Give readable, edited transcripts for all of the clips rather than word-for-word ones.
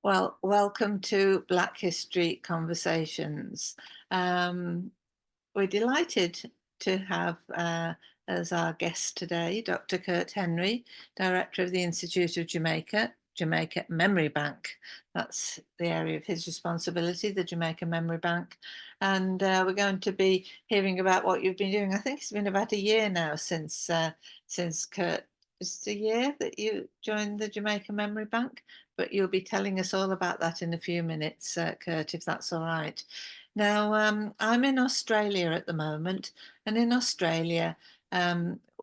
Well, welcome to Black History Conversations. We're delighted to have as our guest today Dr. Kirt Henry, Director of the Institute of Jamaica, Jamaica Memory Bank. That's the area of his responsibility, the Jamaica Memory Bank. And we're going to be hearing about what you've been doing. I think it's been about a year now since Kirt. It's a year that you joined the Jamaica Memory Bank, but you'll be telling us all about that in a few minutes, Kirt, if that's all right. Now, I'm in Australia at the moment, and in Australia,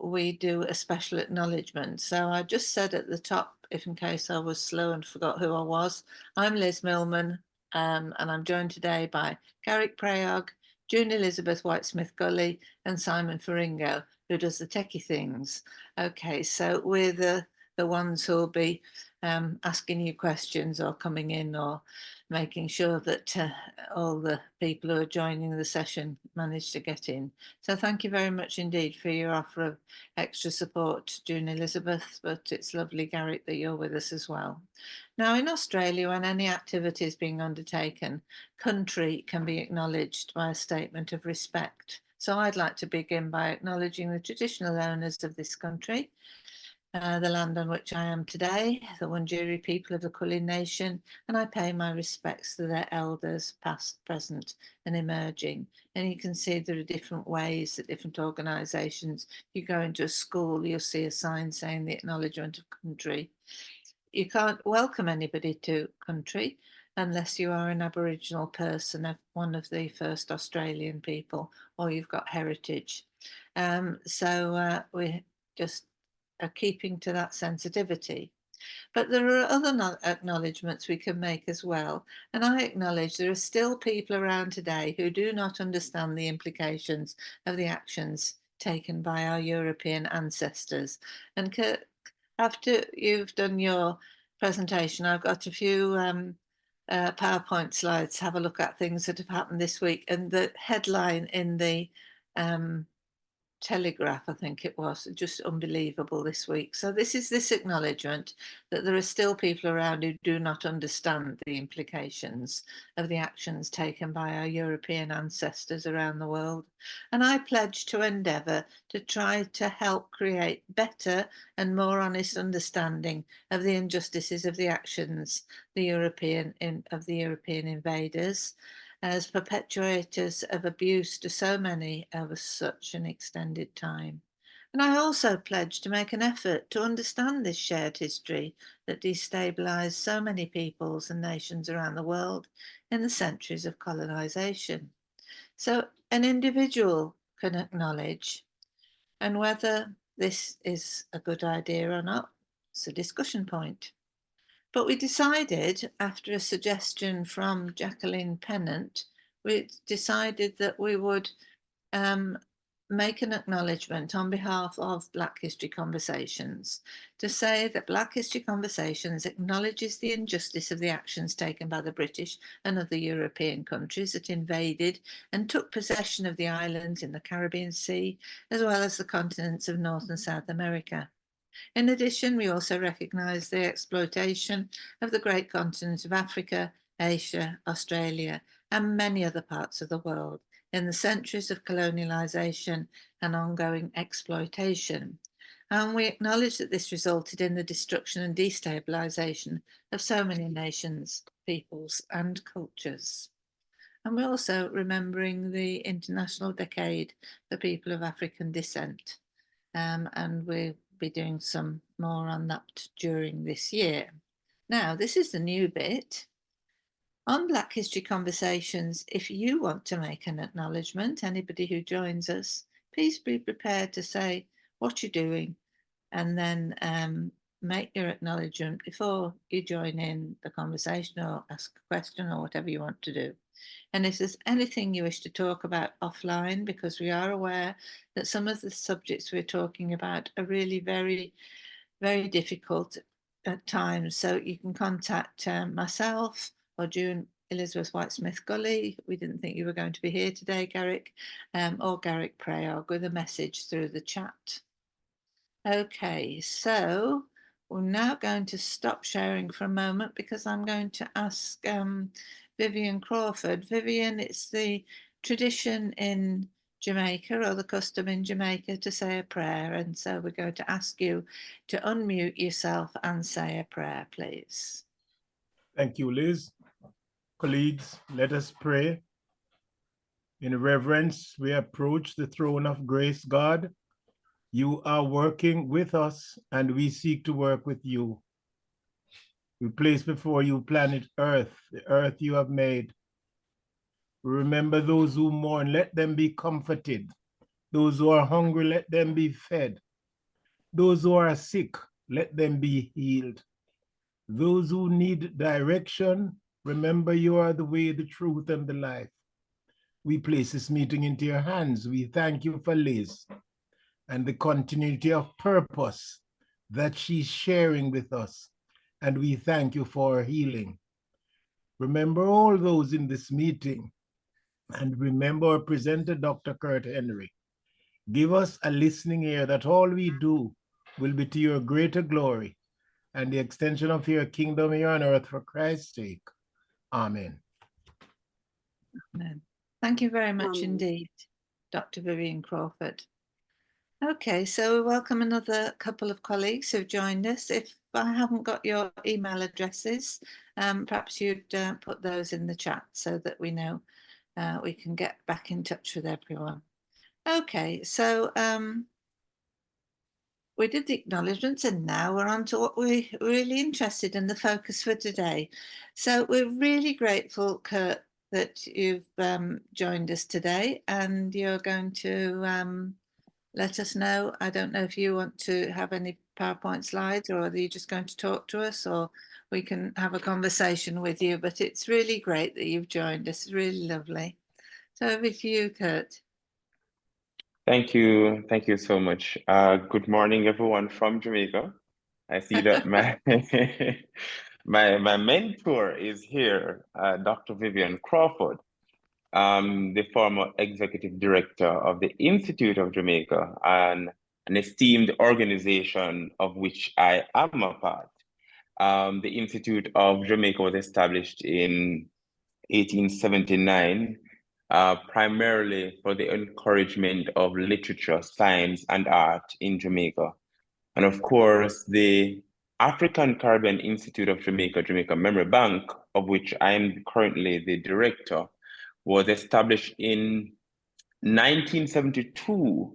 we do a special acknowledgement. So I just said at the top, if in case I was slow and forgot who I was, I'm Liz Millman, and I'm joined today by Garrick Prayog, June Elizabeth Whitesmith Gully, and Simon Faringo, who does the techie things. Okay, so we're the ones who'll be asking you questions or coming in or making sure that all the people who are joining the session manage to get in. So thank you very much indeed for your offer of extra support, June Elizabeth, but it's lovely, Garrick, that you're with us as well. Now, in Australia, when any activity is being undertaken, country can be acknowledged by a statement of respect. So I'd like to begin by acknowledging the traditional owners of this country, the land on which I am today, the Wurundjeri people of the Kulin Nation, and I pay my respects to their elders, past, present, and emerging. And you can see there are different ways that different organisations, if you go into a school, you'll see a sign saying the acknowledgement of country. You can't welcome anybody to country unless you are an Aboriginal person, of one of the first Australian people, or you've got heritage. So we just are keeping to that sensitivity. But there are other acknowledgements we can make as well. And I acknowledge there are still people around today who do not understand the implications of the actions taken by our European ancestors. And after you've done your presentation, I've got a few PowerPoint slides to have a look at things that have happened this week. And the headline in the Telegraph, I think it was, just unbelievable this week. So this acknowledgement that there are still people around who do not understand the implications of the actions taken by our European ancestors around the world. And I pledge to endeavour to try to help create better and more honest understanding of the injustices of the actions of the European invaders, as perpetuators of abuse to so many over such an extended time. And I also pledge to make an effort to understand this shared history that destabilised so many peoples and nations around the world in the centuries of colonisation. So an individual can acknowledge, and whether this is a good idea or not, it's a discussion point. But we decided, after a suggestion from Jacqueline Pennant, we decided that we would make an acknowledgement on behalf of Black History Conversations to say that Black History Conversations acknowledges the injustice of the actions taken by the British and other European countries that invaded and took possession of the islands in the Caribbean Sea, as well as the continents of North and South America. In addition, we also recognise the exploitation of the great continent of Africa, Asia, Australia, and many other parts of the world in the centuries of colonialisation and ongoing exploitation. And we acknowledge that this resulted in the destruction and destabilisation of so many nations, peoples, and cultures. And we're also remembering the International Decade for People of African Descent. And we'll be doing some more on that during this year. Now, this is the new bit. On Black History Conversations, if you want to make an acknowledgement, anybody who joins us, please be prepared to say what you're doing and then make your acknowledgement before you join in the conversation or ask a question or whatever you want to do. And if there's anything you wish to talk about offline, because we are aware that some of the subjects we're talking about are really very, very difficult at times. So you can contact myself or June Elizabeth Whitesmith Gully. We didn't think you were going to be here today, Garrick, or Garrick Prayog with a message through the chat. Okay, so we're now going to stop sharing for a moment because I'm going to ask Vivian Crawford. Vivian, it's the tradition in Jamaica, or the custom in Jamaica, to say a prayer. And so we're going to ask you to unmute yourself and say a prayer, please. Thank you, Liz. Colleagues, let us pray. In reverence, we approach the throne of grace, God. You are working with us, and we seek to work with you. We place before you planet Earth, the earth you have made. Remember those who mourn, let them be comforted. Those who are hungry, let them be fed. Those who are sick, let them be healed. Those who need direction, remember you are the way, the truth, and the life. We place this meeting into your hands. We thank you for Liz and the continuity of purpose that she's sharing with us. And we thank you for her healing. Remember all those in this meeting, and remember our presenter, Dr. Kirt Henry. Give us a listening ear that all we do will be to your greater glory and the extension of your kingdom here on earth for Christ's sake. Amen. Amen. Thank you very much indeed, Dr. Vivian Crawford. Okay, so we welcome another couple of colleagues who've joined us. If I haven't got your email addresses, perhaps you'd put those in the chat so that we know we can get back in touch with everyone. Okay, so we did the acknowledgements, and now we're on to what we're really interested in, the focus for today. So we're really grateful, Kirt, that you've joined us today, and you're going to let us know. I don't know if you want to have any PowerPoint slides, or are you just going to talk to us, or we can have a conversation with you, but it's really great that you've joined us. It's really lovely. So over to you, Kirt. Thank you so much. Good morning, everyone from Jamaica. I see that my my mentor is here, Dr. Vivian Crawford, the former executive director of the Institute of Jamaica, and an esteemed organization of which I am a part. The Institute of Jamaica was established in 1879, primarily for the encouragement of literature, science, and art in Jamaica. And of course, the African Caribbean Institute of Jamaica, Jamaica Memory Bank, of which I am currently the director, was established in 1972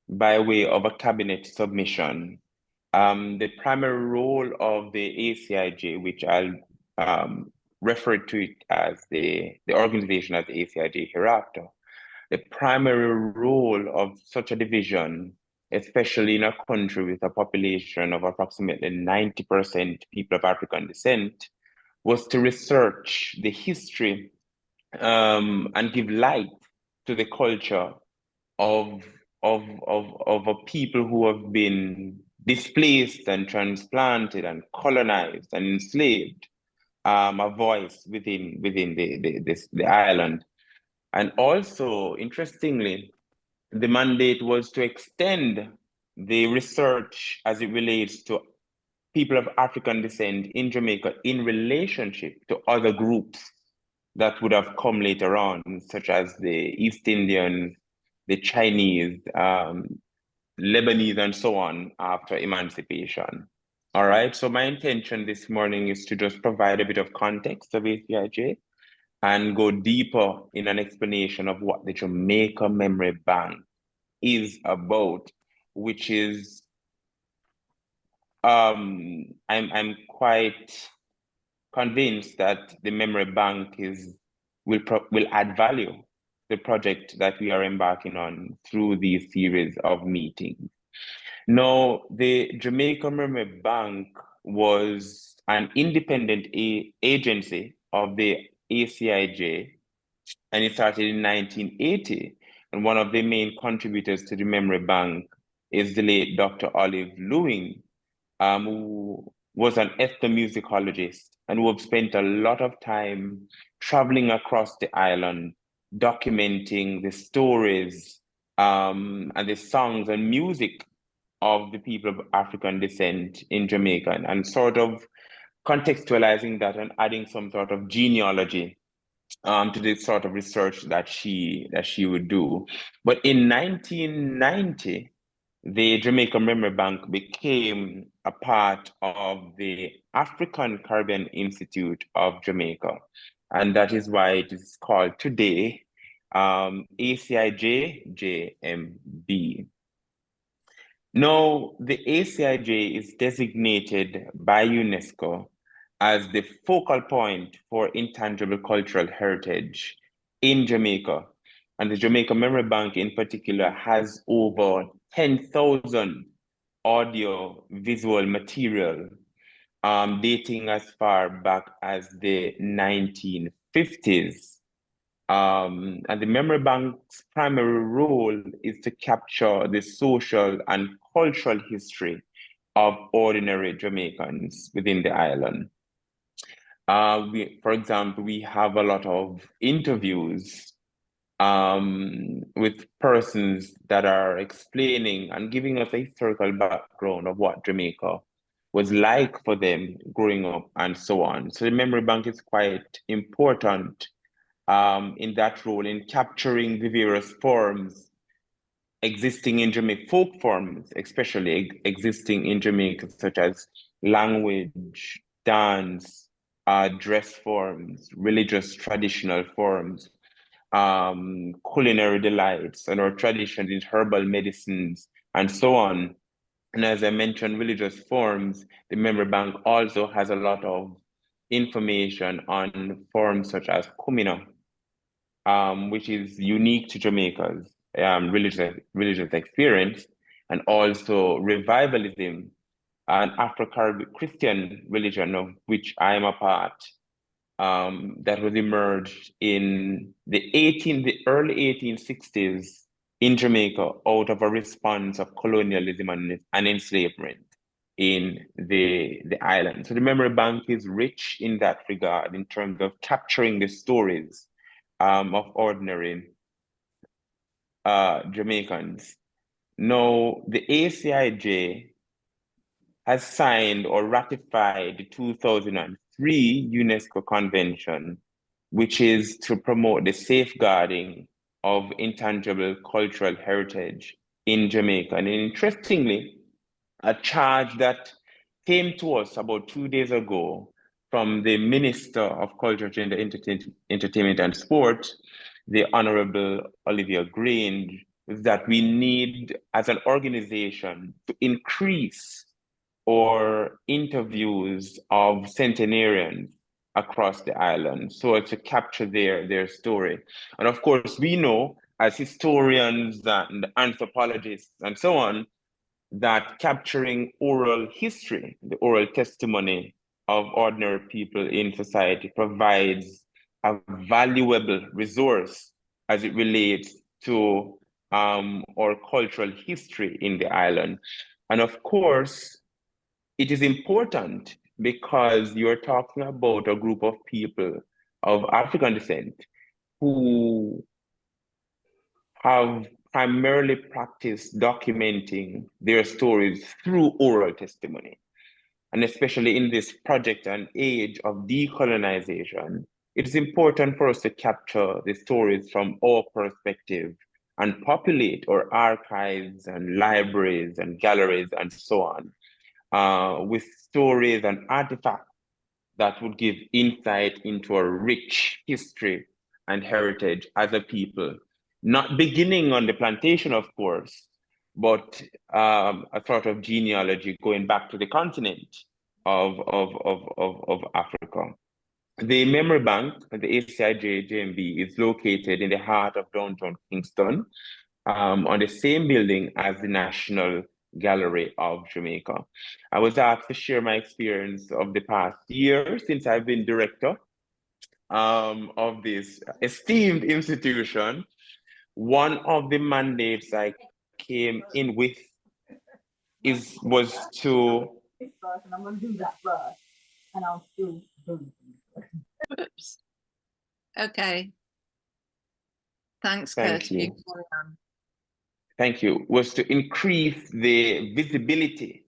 by way of a cabinet submission. The primary role of the ACIJ, which I'll refer to it as the organization as the ACIJ hereafter, the primary role of such a division, especially in a country with a population of approximately 90% people of African descent, was to research the history and give light to the culture of a people who have been displaced and transplanted and colonized and enslaved, a voice within the island. And also, interestingly, the mandate was to extend the research as it relates to people of African descent in Jamaica in relationship to other groups that would have come later on, such as the East Indian, the Chinese, Lebanese, and so on after emancipation. All right, so my intention this morning is to just provide a bit of context of ACIJ and go deeper in an explanation of what the Jamaica Memory Bank is which is, I'm quite convinced that the Memory Bank will add value to the project that we are embarking on through these series of meetings. Now, the Jamaica Memory Bank was an independent agency of the ACIJ, and it started in 1980. And one of the main contributors to the Memory Bank is the late Dr. Olive Lewing, who was an ethnomusicologist and who have spent a lot of time traveling across the island, documenting the stories and the songs and music of the people of African descent in Jamaica, and sort of contextualizing that and adding some sort of genealogy to the sort of research that she would do. But in 1990, the Jamaica Memory Bank became a part of the African Caribbean Institute of Jamaica. And that is why it is called today ACIJ-JMB. Now, the ACIJ is designated by UNESCO as the focal point for intangible cultural heritage in Jamaica. And the Jamaica Memory Bank in particular has over 10,000 audio visual material dating as far back as the 1950s. And the Memory Bank's primary role is to capture the social and cultural history of ordinary Jamaicans within the island. For example, we have a lot of interviews with persons that are explaining and giving us a historical background of what Jamaica was like for them growing up and so on. So the Memory Bank is quite important in that role in capturing the various forms existing in Jamaica, folk forms, especially existing in Jamaica, such as language, dance, dress forms, religious traditional forms, culinary delights, and our traditions in herbal medicines, and so on. And as I mentioned, religious forms, the Memory Bank also has a lot of information on forms such as kumina, which is unique to Jamaica's religious experience, and also revivalism, an Afro-Caribbean Christian religion of which I am a part, that was emerged in the early 1860s in Jamaica out of a response of colonialism and enslavement in the island. So the Memory Bank is rich in that regard in terms of capturing the stories of ordinary Jamaicans. Now, the ACIJ has signed or ratified the 2003 UNESCO Convention, which is to promote the safeguarding of intangible cultural heritage in Jamaica. And interestingly, a charge that came to us about 2 days ago from the Minister of Culture, Gender, Entertainment and Sport, the Honorable Olivia Grange, is that we need, as an organization, to increase our interviews of centenarians across the island so as to capture their story. And of course, we know as historians and anthropologists and so on, that capturing oral history, the oral testimony of ordinary people in society provides a valuable resource as it relates to our cultural history in the island. And of course, it is important because you're talking about a group of people of African descent who have primarily practiced documenting their stories through oral testimony. And especially in this project and age of decolonization, it's important for us to capture the stories from our perspective and populate our archives and libraries and galleries and so on with stories and artifacts that would give insight into a rich history and heritage as a people, not beginning on the plantation, of course, but a sort of genealogy going back to the continent of Africa. The Memory Bank, the ACIJ-JMB, is located in the heart of downtown Kingston, on the same building as the National Gallery of Jamaica. I was asked to share my experience of the past year since I've been director of this esteemed institution. One of the mandates I came in with was to... I'm going to do that first, and I'll still do it. Oops. Okay. Thanks, Thank Kirt. you. You carry on. thank you, was to increase the visibility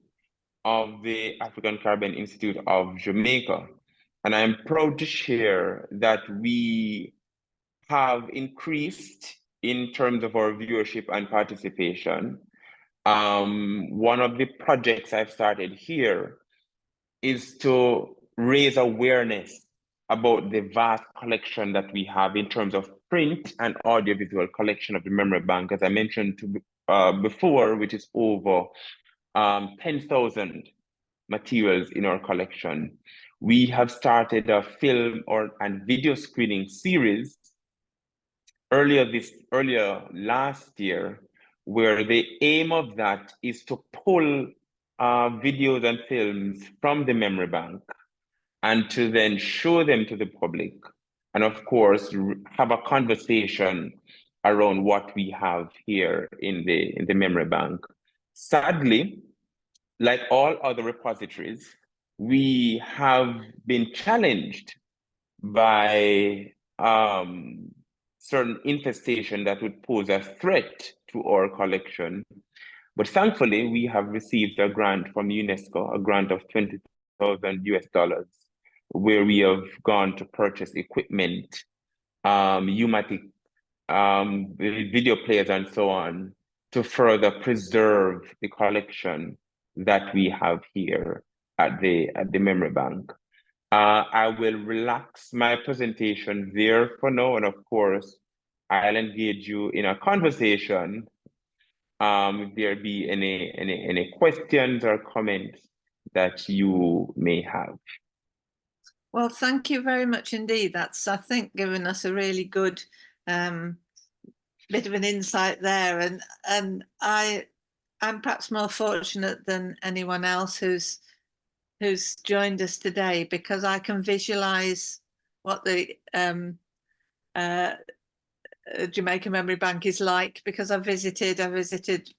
of the African Caribbean Institute of Jamaica. And I'm proud to share that we have increased in terms of our viewership and participation. One of the projects I've started here is to raise awareness about the vast collection that we have in terms of print and audiovisual collection of the memory bank, as I mentioned before, which is over 10,000 materials in our collection. We have started a film and video screening series earlier last year, where the aim of that is to pull videos and films from the memory bank and to then show them to the public, and of course have a conversation around what we have here in the memory bank. Sadly, like all other repositories, we have been challenged by certain infestation that would pose a threat to our collection. But thankfully, we have received a grant from UNESCO, a grant of $20,000, where we have gone to purchase equipment, pneumatic video players, and so on, to further preserve the collection that we have here at the memory bank. I will relax my presentation there for now, and of course, I'll engage you in a conversation if there be any questions or comments that you may have. Well, thank you very much indeed. That's, I think, given us a really good bit of an insight there, and I'm perhaps more fortunate than anyone else who's joined us today, because I can visualize what the Jamaica Memory Bank is like, because I visited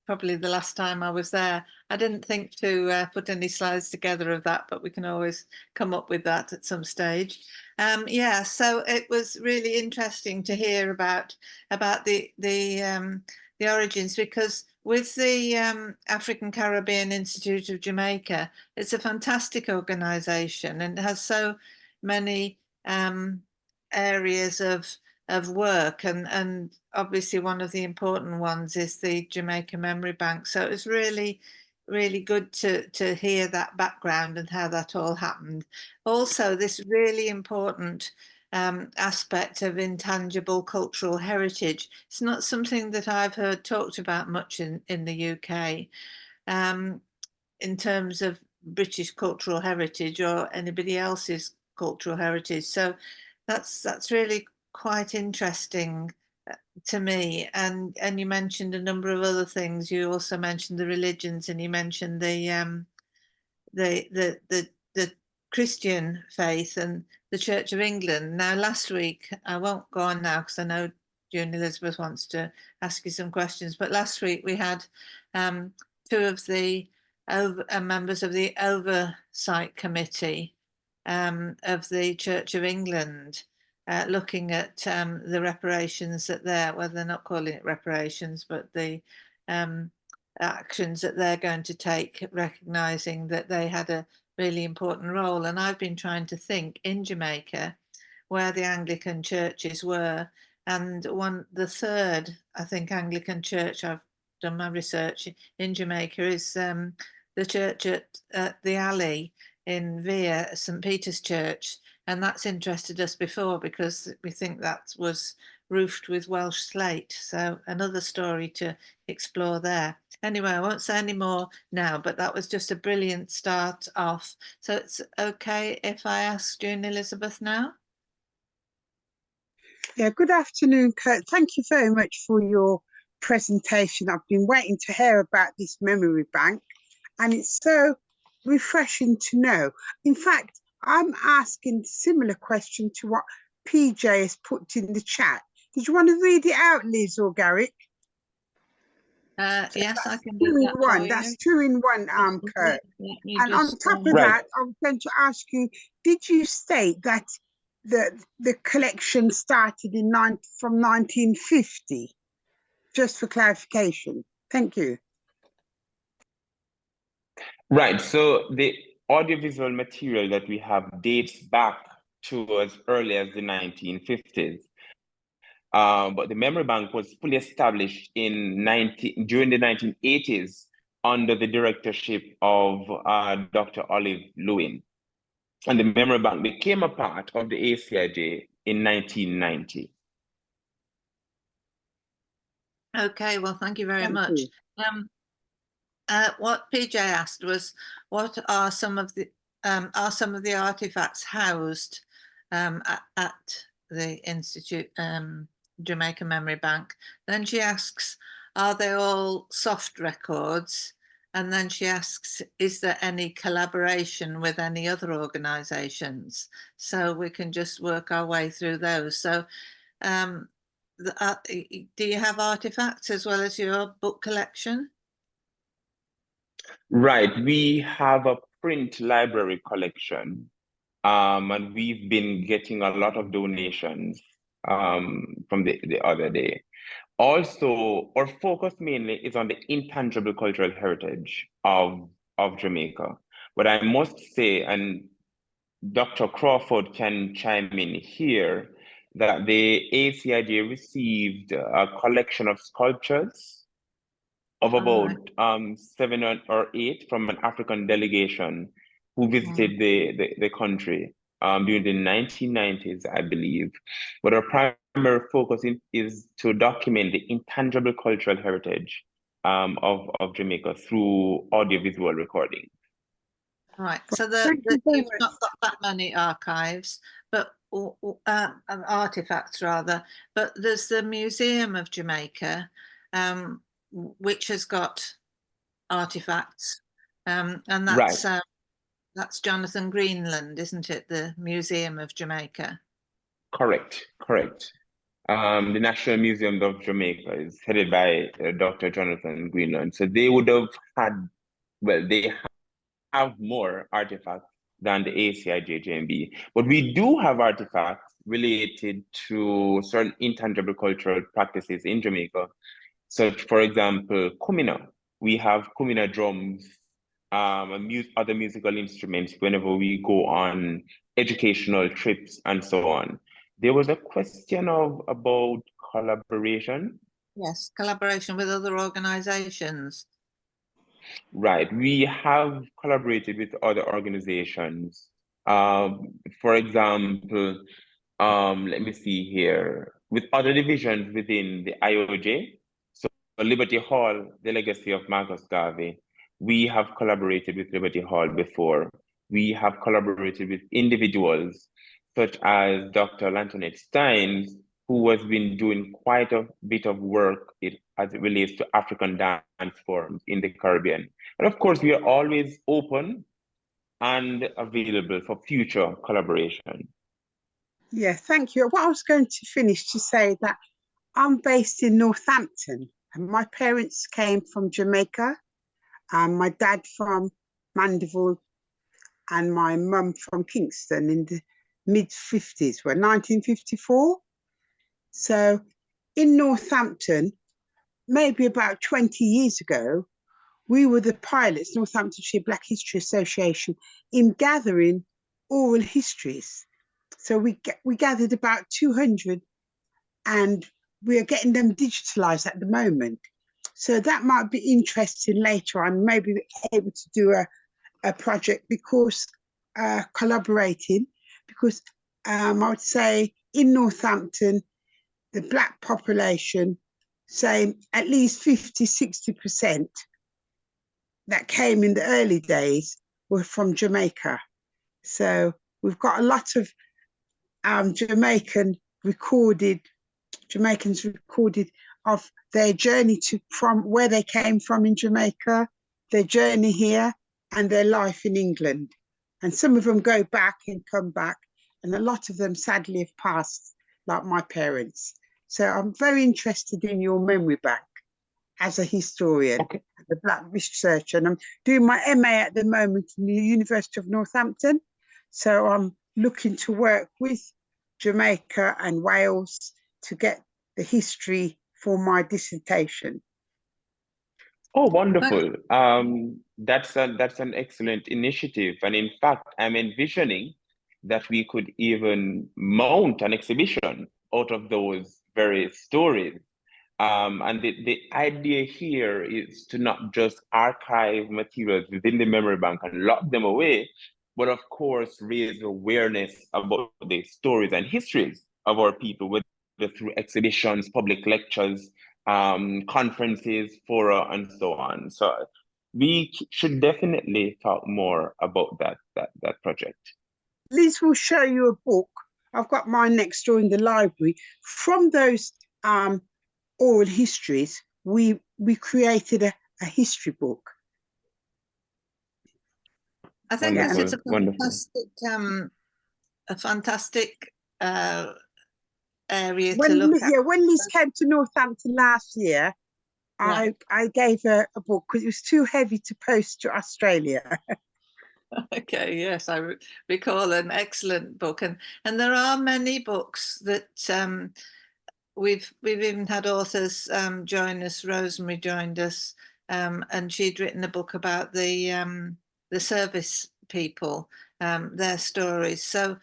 probably the last time I was there. I didn't think to put any slides together of that, but we can always come up with that at some stage. Yeah, so it was really interesting to hear about the origins, because with the African Caribbean Institute of Jamaica, it's a fantastic organization and it has so many areas of work, and obviously one of the important ones is the Jamaica Memory Bank. So it was really good to hear that background and how that all happened. Also, this really important aspect of intangible cultural heritage. It's not something that I've heard talked about much in the UK in terms of British cultural heritage or anybody else's cultural heritage. So that's really quite interesting to me. And you mentioned a number of other things. You also mentioned the religions, and you mentioned the Christian faith and the Church of England. Now, last week, I won't go on now because I know June Elizabeth wants to ask you some questions, but last week we had two of the members of the Oversight Committee of the Church of England looking at the reparations that well, they're not calling it reparations, but the actions that they're going to take, recognising that they had a really important role. And I've been trying to think in Jamaica where the Anglican churches were, and the third, I think, Anglican church, I've done my research in Jamaica, is the church at the Alley in Via, St. Peter's Church. And that's interested us before because we think that was roofed with Welsh slate. So another story to explore there. Anyway, I won't say any more now, but that was just a brilliant start off. So it's okay if I ask June Elizabeth now? Yeah, good afternoon, Kurt. Thank you very much for your presentation. I've been waiting to hear about this memory bank, and it's so refreshing to know. In fact, I'm asking a similar question to what PJ has put in the chat. Did you want to read it out, Liz or Garrick? Yes, I can do that for you. That's 2 in 1, Kurt. And on top of that, I was going to ask you, did you state that the collection started from 1950? just for clarification. Thank you. Right. So the audiovisual material that we have dates back to as early as the 1950s. But the memory bank was fully established during the 1980s under the directorship of Dr. Olive Lewin. And the memory bank became a part of the ACIJ in 1990. Okay, well, thank you very Thank much. you. What PJ asked was, what are some of the artifacts housed at the Institute Jamaica Memory Bank? Then she asks, are they all soft records? And then she asks, is there any collaboration with any other organisations? So we can just work our way through those. So do you have artifacts as well as your book collection? Right. We have a print library collection, and we've been getting a lot of donations from the other day. Also, our focus mainly is on the intangible cultural heritage of Jamaica. But I must say, and Dr. Crawford can chime in here, that the ACIJ received a collection of sculptures of about 7 or 8 from an African delegation who visited the country during the 1990s, I believe. But our primary focus is to document the intangible cultural heritage of Jamaica through audiovisual recording. Right, so Thank you very you've much. not got that many archives, but artifacts rather, but there's the Museum of Jamaica, which has got artifacts, and that's Jonathan Greenland, isn't it? The Museum of Jamaica. Correct. The National Museum of Jamaica is headed by Dr. Jonathan Greenland. So they would have had, well, they have more artifacts than the ACIJ-JMB. But we do have artifacts related to certain intangible cultural practices in Jamaica. So, for example, kumina. We have kumina drums, and other musical instruments whenever we go on educational trips and so on. There was a question about collaboration. Yes, collaboration with other organizations. Right. We have collaborated with other organizations. For example, let me see here, with other divisions within the IOJ. So Liberty Hall, the legacy of Marcus Garvey. We have collaborated with Liberty Hall before. We have collaborated with individuals such as Dr. Lantonette Stein, who has been doing quite a bit of work as it relates to African dance forms in the Caribbean. And of course, we are always open and available for future collaboration. Yeah, thank you. What I was going to finish to say that I'm based in Northampton, and my parents came from Jamaica, and my dad from Mandeville, and my mum from Kingston in the mid-50s, 1954. So in Northampton, maybe about 20 years ago, we were the pilots, Northamptonshire Black History Association, in gathering oral histories. So we gathered about 200, and we are getting them digitalized at the moment. So that might be interesting later on, maybe able to do a project because collaborating, because I would say in Northampton, the Black population, say at least 50–60% that came in the early days were from Jamaica. So we've got a lot of Jamaicans recorded of their journey from where they came from in Jamaica, their journey here, and their life in England. And some of them go back and come back, and a lot of them sadly have passed, like my parents. So I'm very interested in your memory bank as a historian, the Black researcher, and I'm doing my MA at the moment in the University of Northampton. So I'm looking to work with Jamaica and Wales to get the history for my dissertation. Oh, wonderful. That's an excellent initiative. And in fact, I'm envisioning that we could even mount an exhibition out of those very stories. And the idea here is to not just archive materials within the memory bank and lock them away, but of course, raise awareness about the stories and histories of our people, whether through exhibitions, public lectures, conferences, fora, and so on. So we should definitely talk more about that project. Liz will show you a book. I've got mine next door in the library. From those oral histories, we created a history book. I think Wonderful, this is wonderful. a fantastic area to look at. Yeah, when Liz came to Northampton last year, Yeah. I gave her a book because it was too heavy to post to Australia. Okay, yes, I recall an excellent book, and there are many books that we've even had authors join us. Rosemary joined us, and she'd written a book about the service people, their stories. So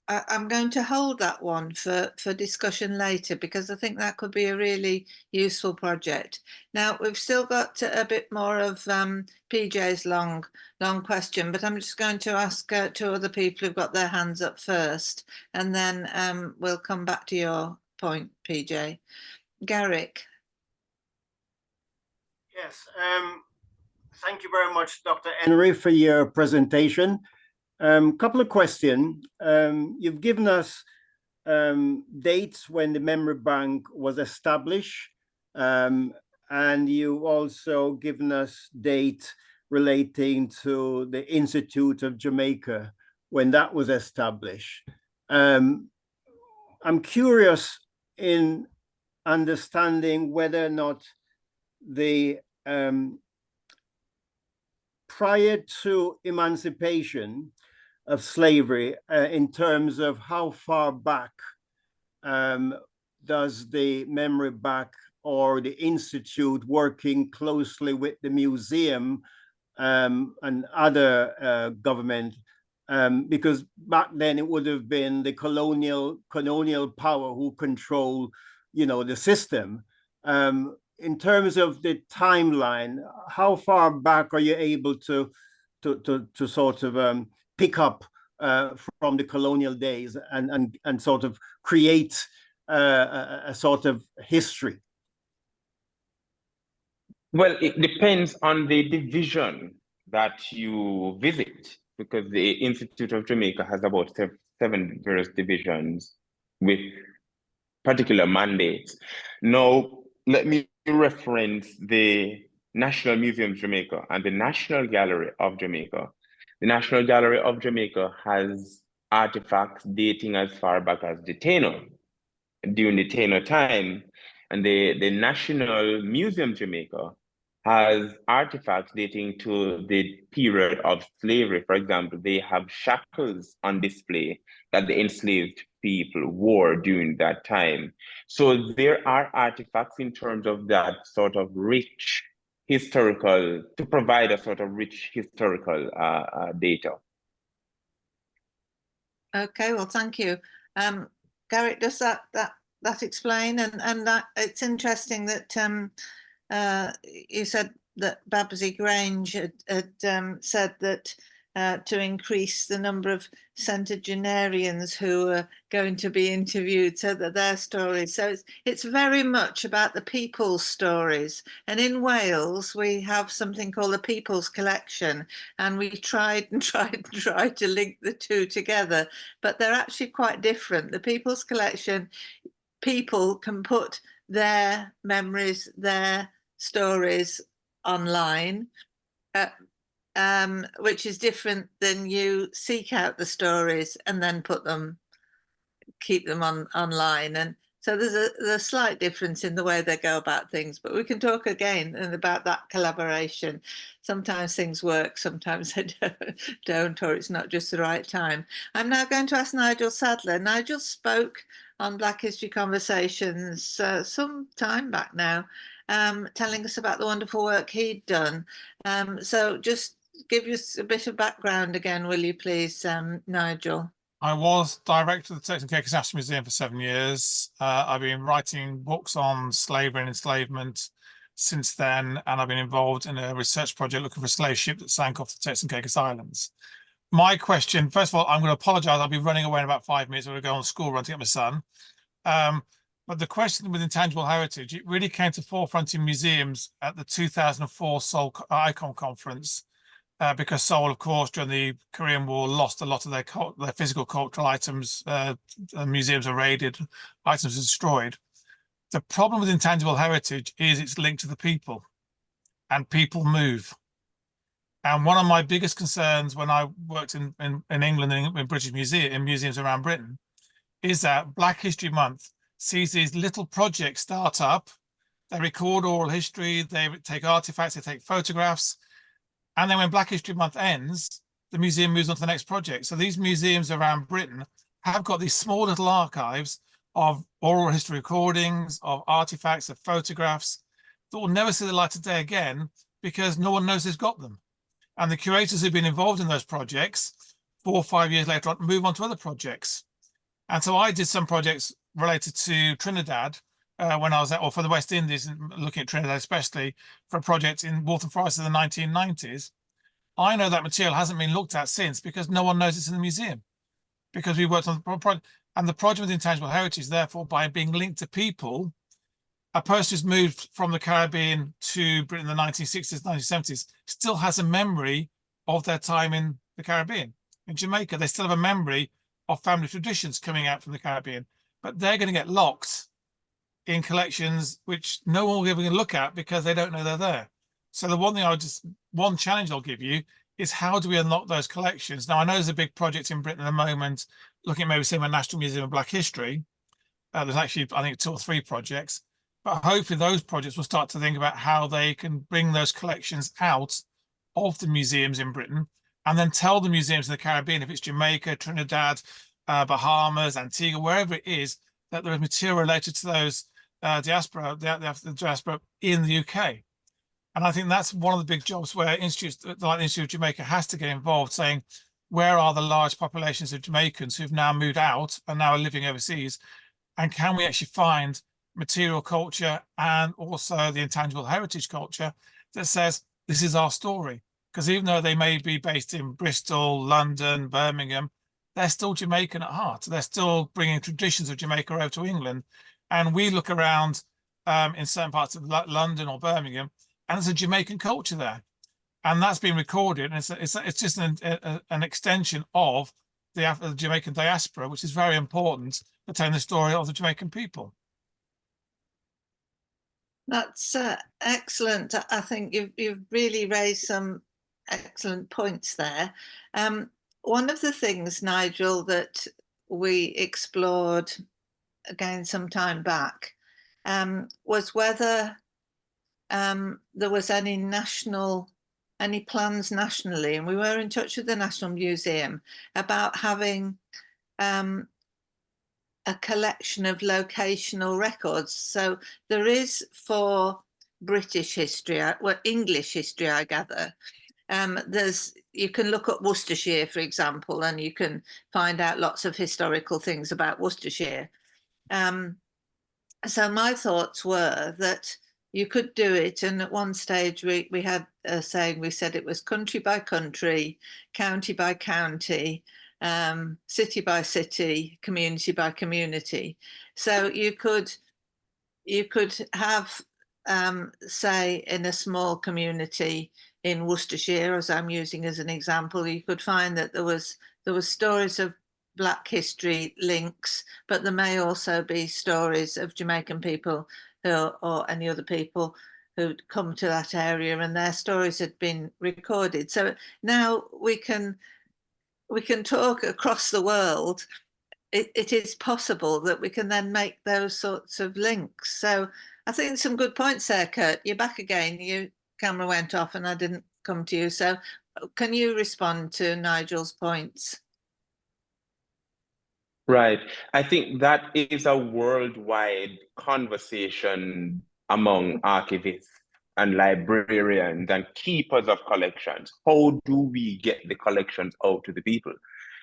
I'm going to hold that one for discussion later, because I think that could be a really useful project. Now, we've still got a bit more of PJ's long question, but I'm just going to ask two other people who've got their hands up first, and then we'll come back to your point, PJ. Garrick. Yes, thank you very much, Dr. Henry, for your presentation. Couple of questions. You've given us dates when the memory bank was established, and you've also given us date relating to the Institute of Jamaica when that was established. I'm curious in understanding whether or not the prior to emancipation of slavery, in terms of how far back does the memory bank or the institute, working closely with the museum and other government, because back then it would have been the colonial power who control, the system. In terms of the timeline, how far back are you able to sort of pick up from the colonial days and sort of create a sort of history? Well, it depends on the division that you visit, because the Institute of Jamaica has about 7 various divisions with particular mandates. Now, let me reference the National Museum of Jamaica and the National Gallery of Jamaica. The National Gallery of Jamaica has artifacts dating as far back as the Taino, during the Taino time. And the National Museum of Jamaica has artifacts dating to the period of slavery. For example, they have shackles on display that the enslaved people wore during that time. So there are artifacts in terms of that sort of rich historical, to provide a sort of rich historical data. Okay, well, thank you. Garrick, does that explain? And that it's interesting that you said that Babsy Grange had said that to increase the number of centenarians who are going to be interviewed, so that their stories. So it's very much about the people's stories. And in Wales, we have something called the People's Collection, and we tried to link the two together, but they're actually quite different. The People's Collection, people can put their memories, their stories online, which is different than you seek out the stories and then keep them online. And So there's a slight difference in the way they go about things, but we can talk again and about that collaboration. Sometimes things work, sometimes they don't, or it's not just the right time. I'm now going to ask Nigel Sadler. Nigel spoke on Black History Conversations some time back now, telling us about the wonderful work he'd done. So just give us a bit of background again, will you please, Nigel? I was director of the Turks and Caicos National Museum for 7 years. I've been writing books on slavery and enslavement since then, and I've been involved in a research project looking for a slave ship that sank off the Turks and Caicos Islands. My question, first of all, I'm going to apologise. I'll be running away in about 5 minutes. I'm going to go on a school run to get my son. But the question with intangible heritage, it really came to forefront in museums at the 2004 Seoul Icon Conference. Because Seoul, of course, during the Korean War, lost a lot of their physical cultural items. Museums are raided, items are destroyed. The problem with intangible heritage is it's linked to the people, and people move. And one of my biggest concerns when I worked in England and in British museums around Britain is that Black History Month sees these little projects start up. They record oral history, they take artifacts, they take photographs. And then when Black History Month ends, the museum moves on to the next project. So these museums around Britain have got these small little archives of oral history recordings, of artifacts, of photographs that will never see the light of day again because no one knows they've got them. And the curators who've been involved in those projects 4 or 5 years later on move on to other projects. And so I did some projects related to Trinidad when I was or for the West Indies, looking at Trinidad especially, for a project in Waltham Forest in the 1990s. I know that material hasn't been looked at since because no one knows it's in the museum, because we worked on the project. And the project with intangible heritage, therefore, by being linked to people, a person who's moved from the Caribbean to Britain in the 1960s, 1970s, still has a memory of their time in the Caribbean. In Jamaica, they still have a memory of family traditions coming out from the Caribbean, but they're going to get locked in collections which no one will ever look at because they don't know they're there. So the one challenge I'll give you is how do we unlock those collections? Now, I know there's a big project in Britain at the moment looking at maybe saying a National Museum of Black History. There's actually, I think, 2 or 3 projects, but hopefully those projects will start to think about how they can bring those collections out of the museums in Britain and then tell the museums in the Caribbean, if it's Jamaica, Trinidad, Bahamas, Antigua, wherever it is, that there is material related to those diaspora, the diaspora in the UK. And I think that's one of the big jobs where institutes like the Institute of Jamaica has to get involved, saying, where are the large populations of Jamaicans who've now moved out and now are living overseas? And can we actually find material culture and also the intangible heritage culture that says, this is our story? Because even though they may be based in Bristol, London, Birmingham, they're still Jamaican at heart. They're still bringing traditions of Jamaica over to England. And we look around in certain parts of London or Birmingham, and there's a Jamaican culture there. And that's been recorded. And it's just an extension of the Jamaican diaspora, which is very important for telling the story of the Jamaican people. That's excellent. I think you've really raised some excellent points there. One of the things, Nigel, that we explored again some time back was whether there was any plans nationally, and we were in touch with the National Museum about having a collection of locational records. So there is for British history, well, English history, I gather. You can look up Worcestershire, for example, and you can find out lots of historical things about Worcestershire. So my thoughts were that you could do it, and at one stage we had a saying, we said it was country by country, county by county, city by city, community by community. So you could have, say, in a small community in Worcestershire, as I'm using as an example, you could find that there was stories of Black history links, but there may also be stories of Jamaican people or any other people who'd come to that area and their stories had been recorded. So now we can talk across the world it is possible that we can then make those sorts of links. So I think some good points there, Kirt. You're back again. Your camera went off and I didn't come to you. So can you respond to Nigel's points? Right. I think that is a worldwide conversation among archivists and librarians and keepers of collections. How do we get the collections out to the people?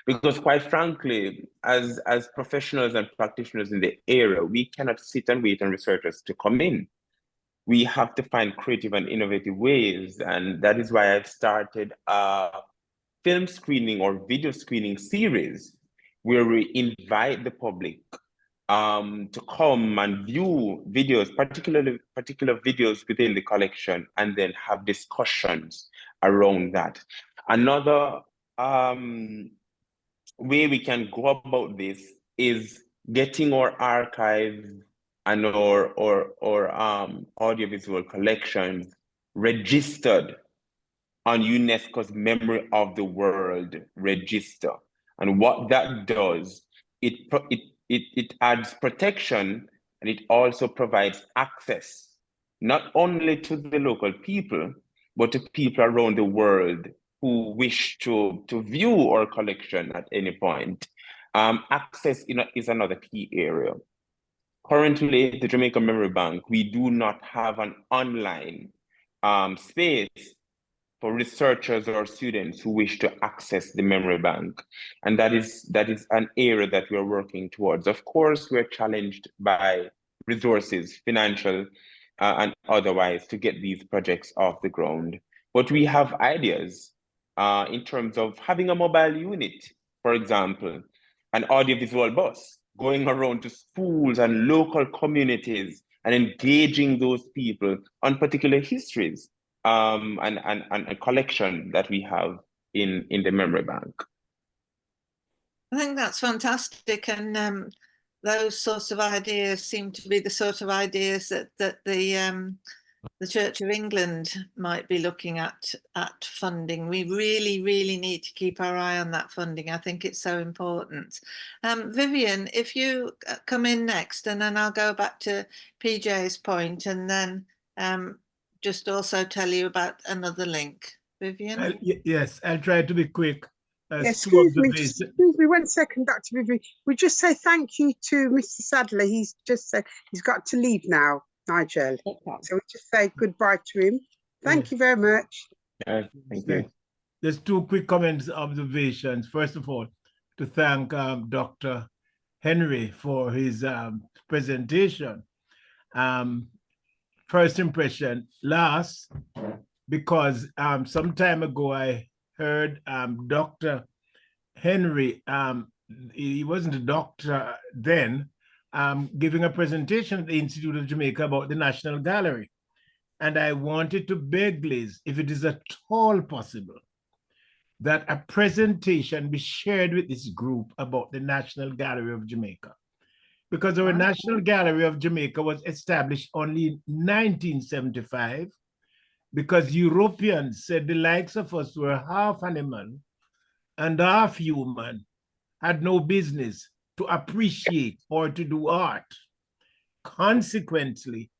Because quite frankly, as professionals and practitioners in the area, we cannot sit and wait on researchers to come in. We have to find creative and innovative ways. And that is why I've started a film screening or video screening series where we invite the public to come and view videos, particular videos within the collection, and then have discussions around that. Another way we can go about this is getting our archives and our audiovisual collections registered on UNESCO's Memory of the World register. And what that does, it adds protection, and it also provides access, not only to the local people, but to people around the world who wish to view our collection at any point. Access is another key area. Currently, the Jamaica Memory Bank, we do not have an online space for researchers or students who wish to access the memory bank. And that is an area that we're working towards. Of course, we're challenged by resources, financial and otherwise, to get these projects off the ground. But we have ideas in terms of having a mobile unit, for example, an audiovisual bus going around to schools and local communities and engaging those people on particular histories and a collection that we have in the memory bank. I think that's fantastic, and those sorts of ideas seem to be the sort of ideas that the Church of England might be looking at funding. We really need to keep our eye on that funding. I think it's so important. Vivian, if you come in next, and then I'll go back to PJ's point, and then just also tell you about another link. Vivian? Yes, I'll try to be quick. Excuse me 1 second, Dr. Vivian. We just say thank you to Mr. Sadler. He's just said he's got to leave now, Nigel. Okay. So we just say goodbye to him. Thank you very much. Thank you. There's 2 quick comments, observations. First of all, to thank Dr. Henry for his presentation. First impression, last, because some time ago I heard Dr. Henry, he wasn't a doctor then, giving a presentation at the Institute of Jamaica about the National Gallery. And I wanted to beg Liz, if it is at all possible, that a presentation be shared with this group about the National Gallery of Jamaica. Because our National Gallery of Jamaica was established only in 1975, because Europeans said the likes of us were half animal and half human, had no business to appreciate or to do art. Consequently,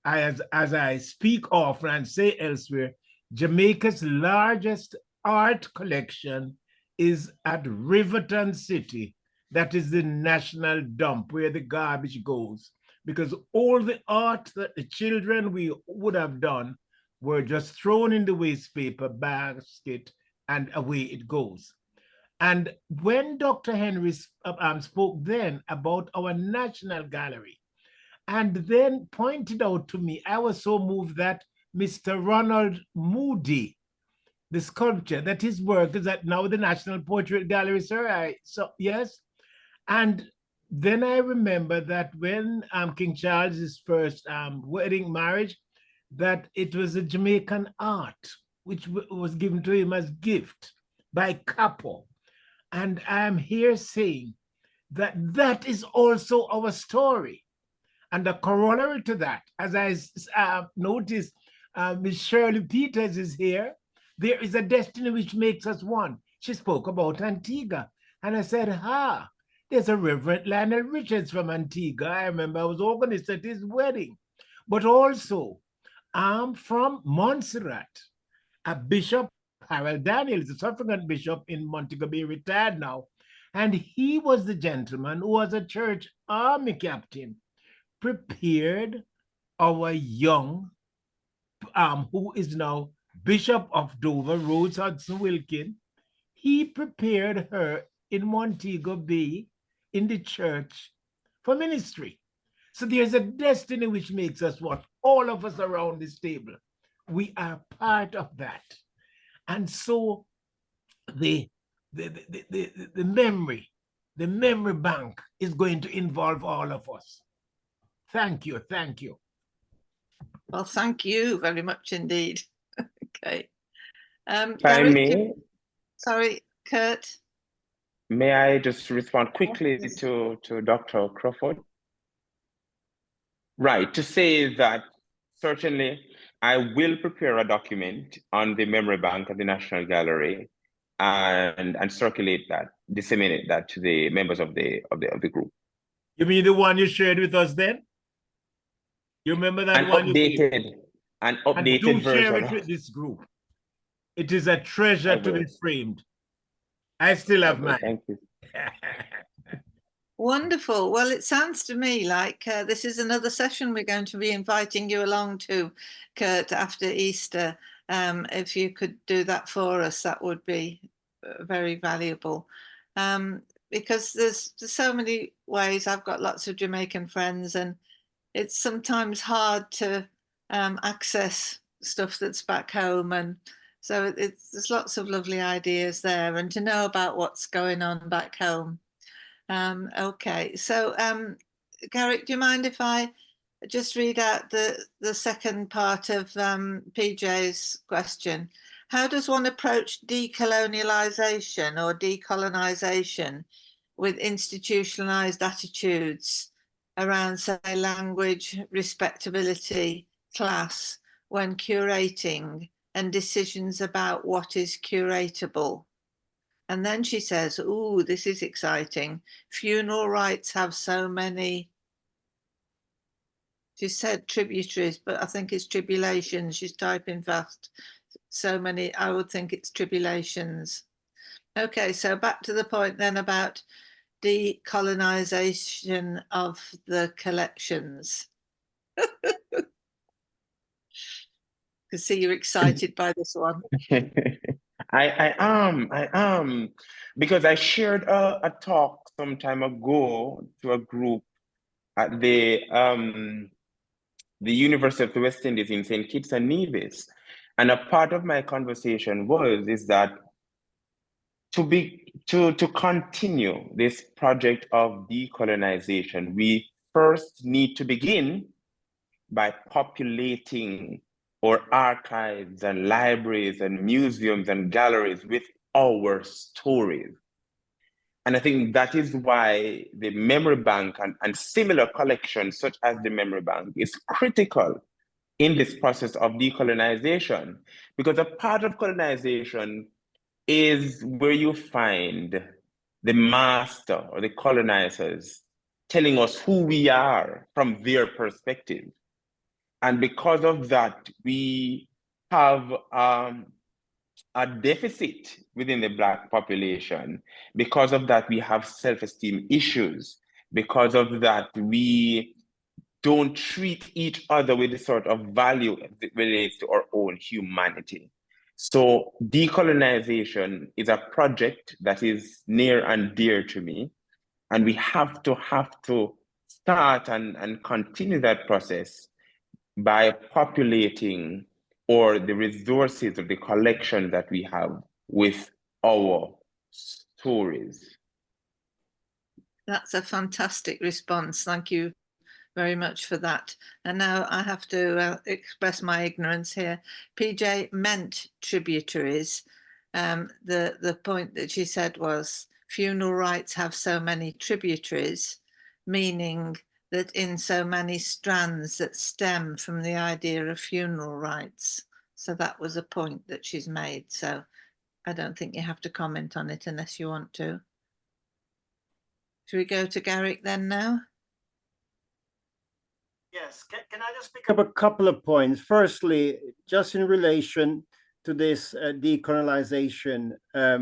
as I speak often and say elsewhere, Jamaica's largest art collection is at Riverton City. That is the national dump where the garbage goes, because all the art that the children we would have done were just thrown in the waste paper basket and away it goes. And when Dr. Henry spoke then about our National Gallery, and then pointed out to me, I was so moved that Mr. Ronald Moody, the sculptor, that his work is at now the National Portrait Gallery, sir. So yes. And then I remember that when King Charles's first wedding marriage, that it was a Jamaican art, which was given to him as gift by couple. And I'm here saying that that is also our story. And the corollary to that, as I noticed, Miss Shirley Peters is here. There is a destiny which makes us one. She spoke about Antigua. And I said, There's a Reverend Lionel Richards from Antigua. I remember I was organist at his wedding. But also, I'm from Montserrat. A Bishop Harold Daniels, a suffragan bishop in Montego Bay, retired now. And he was the gentleman who was a church army captain, prepared our young, who is now Bishop of Dover, Rhodes Hudson Wilkin. He prepared her in Montego Bay in the church for ministry. So there's a destiny which makes us what? All of us around this table. We are part of that. And so the memory bank is going to involve all of us. Thank you. Thank you. Well, thank you very much indeed. Okay. If I Gareth, may, sorry, Kurt. may I just respond quickly Yes. to Dr. Crawford? Right, to say that certainly I will prepare a document on the memory bank at the National Gallery and circulate that, disseminate that to the members of the group. You mean the one you shared with us then? You remember that one you gave? An And updated do share version. it with this group. It is a treasure to be framed. I still have mine. Thank you. Wonderful. Well, it sounds to me like this is another session we're going to be inviting you along to, Kurt, after Easter. If you could do that for us, that would be very valuable. Because there's so many ways. I've got lots of Jamaican friends, and it's sometimes hard to access stuff that's back home. And so there's lots of lovely ideas there, and to know about what's going on back home. Okay, so Garrick, do you mind if I just read out the second part of PJ's question? How does one approach decolonialization or decolonization with institutionalized attitudes around, say, language, respectability, class, when curating and decisions about what is curatable? And then she says, "Ooh, this is exciting. Funeral rites have so many," she said tributaries, but I think it's tribulations. She's typing fast. So many, I would think it's tribulations. Okay, so back to the point then about decolonization of the collections. I see you're excited by this one. I am, because I shared a talk some time ago to a group at the University of the West Indies in St. Kitts and Nevis, and a part of my conversation is that to continue this project of decolonization, we first need to begin by populating our archives and libraries and museums and galleries with our stories. And I think that is why the memory bank and similar collections such as the memory bank is critical in this process of decolonization, because a part of colonization is where you find the master or the colonizers telling us who we are from their perspective. And because of that, we have a deficit within the Black population. Because of that, we have self-esteem issues. Because of that, we don't treat each other with the sort of value that relates to our own humanity. So decolonization is a project that is near and dear to me. And we have to start and continue that process by populating the resources of the collection that we have with our stories. That's a fantastic response. Thank you very much for that. And now I have to express my ignorance here. PJ meant tributaries. The point that she said was funeral rites have so many tributaries, meaning that in so many strands that stem from the idea of funeral rites. So that was a point that she's made. So I don't think you have to comment on it unless you want to. Should we go to Garrick then now? Yes, can I just pick up a couple of points? Firstly, just in relation to this decolonization, I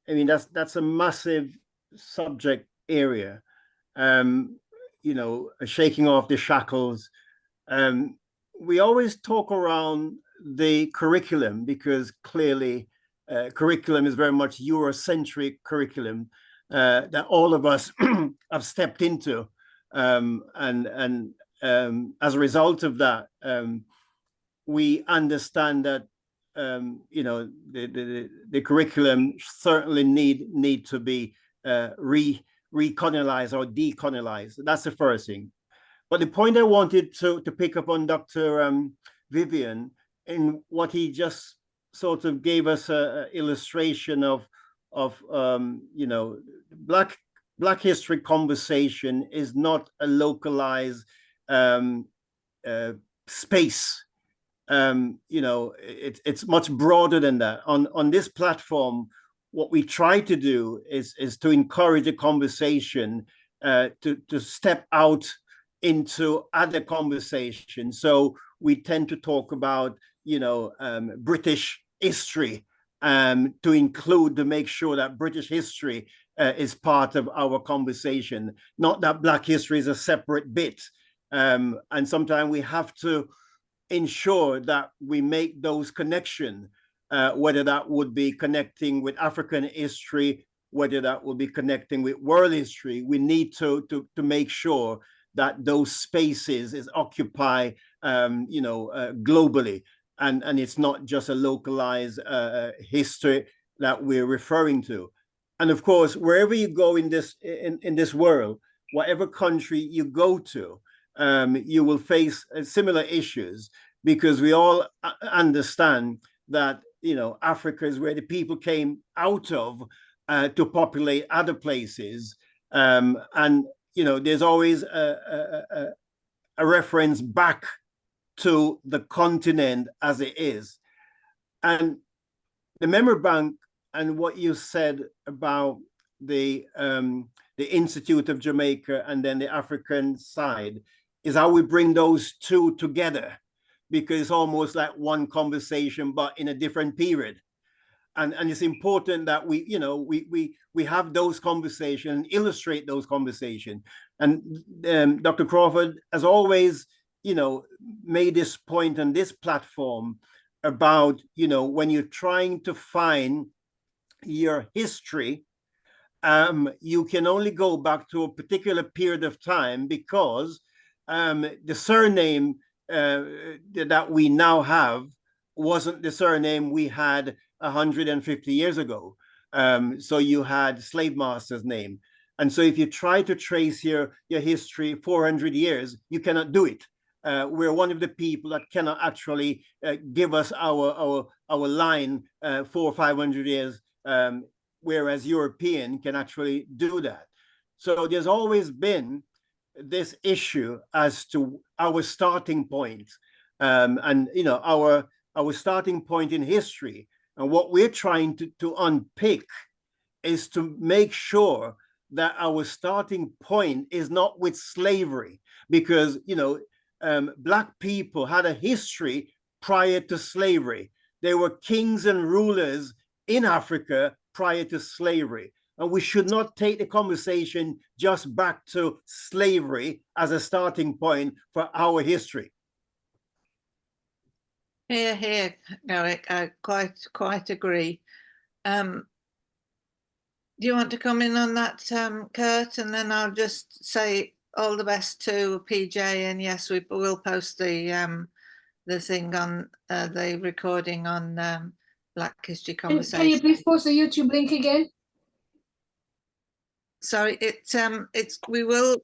mean, that's a massive subject area. You know, shaking off the shackles. We always talk around the curriculum because clearly curriculum is very much Eurocentric curriculum that all of us have stepped into. And as a result of that, we understand that you know, the curriculum certainly need to be recolonized or decolonized. That's the first thing. But the point I wanted to pick up on Dr. Vivian, in what he just sort of gave us an illustration of you know, Black history conversation is not a localized space. You know, it's much broader than that. On this platform, what we try to do is to encourage a conversation to step out into other conversations. So we tend to talk about, you know, British history to include, to make sure that British history is part of our conversation, not that Black history is a separate bit. And sometimes we have to ensure that we make those connections, whether that would be connecting with African history, whether that would be connecting with world history. We need to make sure that those spaces is occupied, you know, globally, and it's not just a localized history that we're referring to. And of course, wherever you go in this world, whatever country you go to, you will face similar issues, because we all understand that, you know, Africa is where the people came out of to populate other places, and you know, there's always a reference back to the continent as it is. And the memory bank and what you said about the Institute of Jamaica and then the African side is how we bring those two together, because it's almost like one conversation, but in a different period. And it's important that we, you know, we have those conversations, illustrate those conversations. And Dr. Crawford has always, you know, made this point on this platform about, you know, when you're trying to find your history, you can only go back to a particular period of time, because the surname that we now have wasn't the surname we had 150 years ago. So you had slave master's name. And so if you try to trace your history 400 years, you cannot do it. We're one of the people that cannot actually give us our line 400 or 500 years, whereas European can actually do that. So there's always been this issue as to our starting point, and you know, our starting point in history. And what we're trying to unpick is to make sure that our starting point is not with slavery, because, you know, Black people had a history prior to slavery. There were kings and rulers in Africa prior to slavery. And we should not take the conversation just back to slavery as a starting point for our history. Here, Garrick, I quite agree. Do you want to come in on that, Kurt? And then I'll just say all the best to PJ, and yes, we will post the thing on the recording on Black History Conversation. Can you please post the YouTube link again? Sorry, we will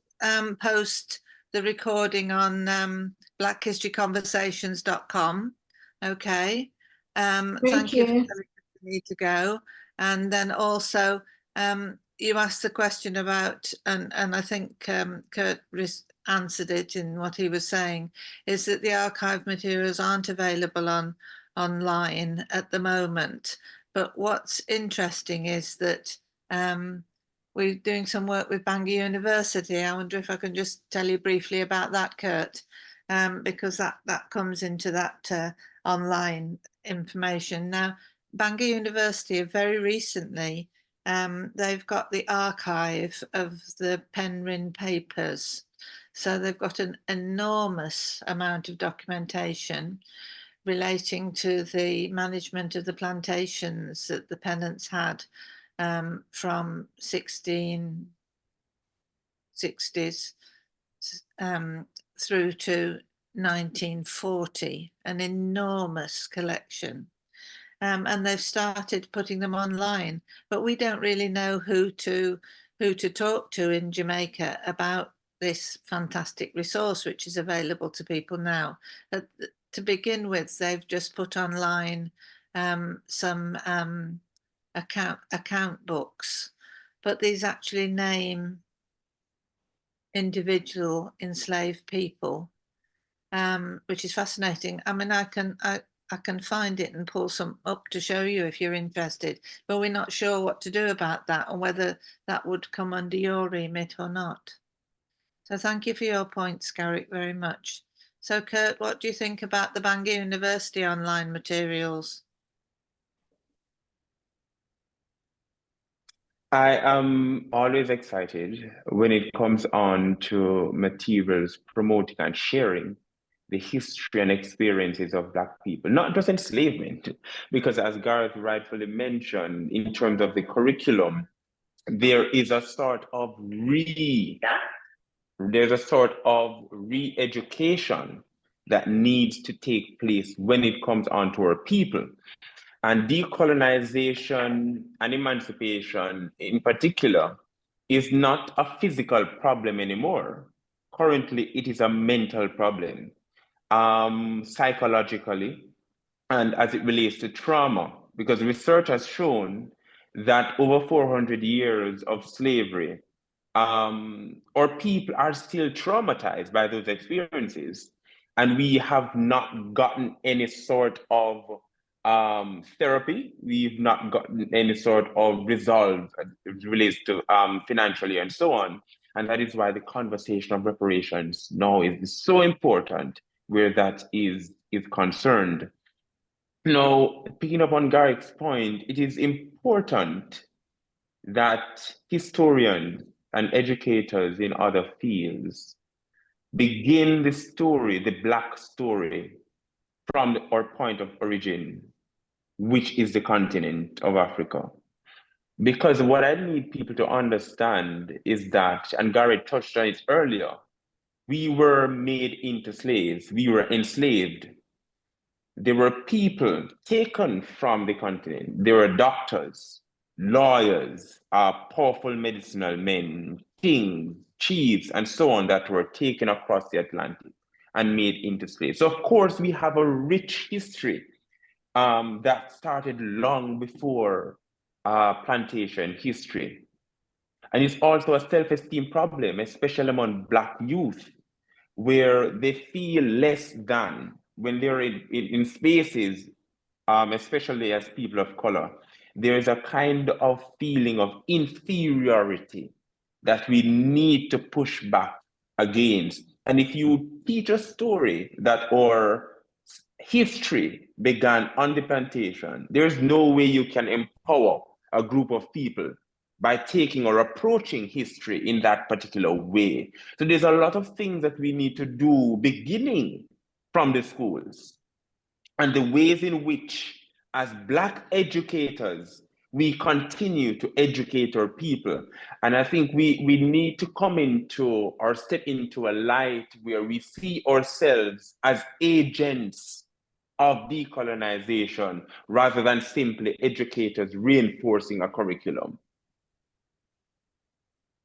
post the recording on blackhistoryconversations.com. Okay. Thank you for telling us you need to go. And then also you asked the question about, and I think Kurt answered it in what he was saying, is that the archive materials aren't available online at the moment. But what's interesting is that we're doing some work with Bangor University. I wonder if I can just tell you briefly about that, Kirt, because that comes into that online information. Now, Bangor University have very recently, they've got the archive of the Penryn papers. So they've got an enormous amount of documentation relating to the management of the plantations that the Pennants had from 1660s through to 1940, an enormous collection. And they've started putting them online, but we don't really know who to talk to in Jamaica about this fantastic resource, which is available to people now. To begin with, they've just put online some account books, but these actually name individual enslaved people, which is fascinating. I mean, I can find it and pull some up to show you if you're interested, but we're not sure what to do about that or whether that would come under your remit or not. So thank you for your points, Garrick, very much. So Kirt, what do you think about the Bangor University online materials? I am always excited when it comes on to materials promoting and sharing the history and experiences of Black people, not just enslavement, because as Gareth rightfully mentioned, in terms of the curriculum, there is a sort of re-education that needs to take place when it comes on to our people. And decolonization and emancipation in particular is not a physical problem anymore. Currently, it is a mental problem, psychologically, and as it relates to trauma, because research has shown that over 400 years of slavery, our people are still traumatized by those experiences, and we have not gotten any sort of therapy. We've not gotten any sort of resolve as it relates to financially and so on. And that is why the conversation of reparations now is so important where that is concerned. Now, picking up on Garrick's point, it is important that historians and educators in other fields begin the story, the Black story, from our point of origin, which is the continent of Africa. Because what I need people to understand is that, and Garrett touched on it earlier, we were made into slaves, we were enslaved. There were people taken from the continent. There were doctors, lawyers, powerful medicinal men, kings, chiefs, and so on that were taken across the Atlantic and made into slaves. So of course, we have a rich history that started long before plantation history. And it's also a self-esteem problem, especially among Black youth, where they feel less than when they're in spaces, especially as people of color. There is a kind of feeling of inferiority that we need to push back against. And if you teach a story that our history began on the plantation, there's no way you can empower a group of people by taking or approaching history in that particular way. So there's a lot of things that we need to do beginning from the schools and the ways in which, as Black educators, we continue to educate our people. And I think we need to come into or step into a light where we see ourselves as agents of decolonization rather than simply educators reinforcing a curriculum.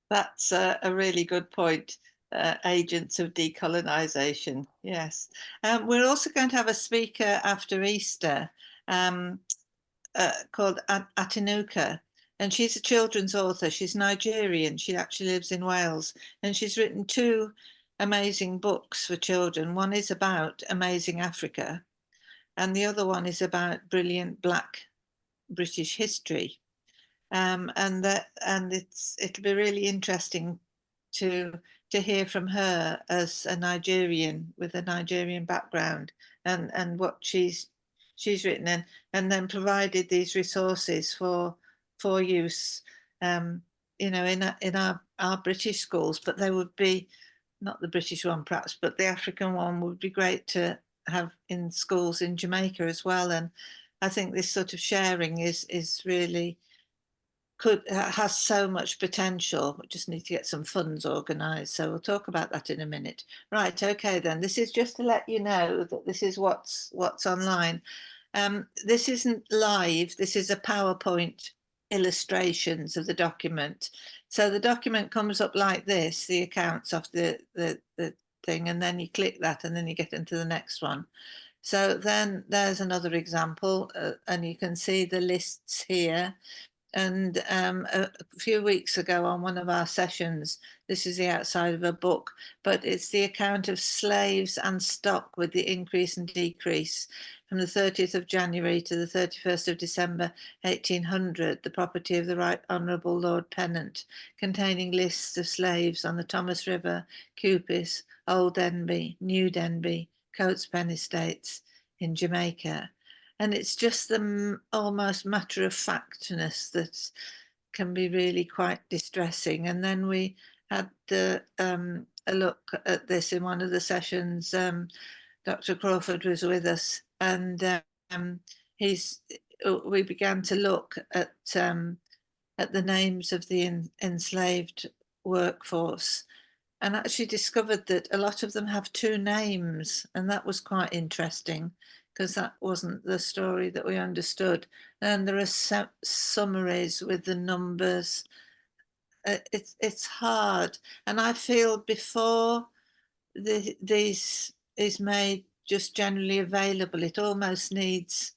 That's a really good point. Agents of decolonization. Yes. We're also going to have a speaker after Easter called Atinuka, and she's a children's author. She's Nigerian. She actually lives in Wales, and she's written 2 amazing books for children. One is about amazing Africa, and the other one is about brilliant Black British history. and it'll be really interesting to hear from her as a Nigerian with a Nigerian background and what she's written, and then provided these resources for use, you know, in our British schools, but they would be not the British one perhaps, but the African one would be great to have in schools in Jamaica as well. And I think this sort of sharing is really has so much potential. We just need to get some funds organised. So we'll talk about that in a minute. Right, okay then. This is just to let you know that this is what's online. This isn't live. This is a PowerPoint illustrations of the document. So the document comes up like this, the accounts of the thing, and then you click that and then you get into the next one. So then there's another example, and you can see the lists here. And a few weeks ago on one of our sessions, this is the outside of a book, but it's the account of slaves and stock with the increase and decrease from the 30th of January to the 31st of December 1800, the property of the Right Honourable Lord Pennant, containing lists of slaves on the Thomas River, Cupis, Old Denby, New Denby, Coates Pen estates in Jamaica. And it's just the almost matter of factness that can be really quite distressing. And then we had a look at this in one of the sessions. Dr. Crawford was with us, and we began to look at the names of the enslaved workforce, and actually discovered that a lot of them have two names, and that was quite interesting, because that wasn't the story that we understood. And there are summaries with the numbers. It's hard, and I feel before these is made just generally available, it almost needs,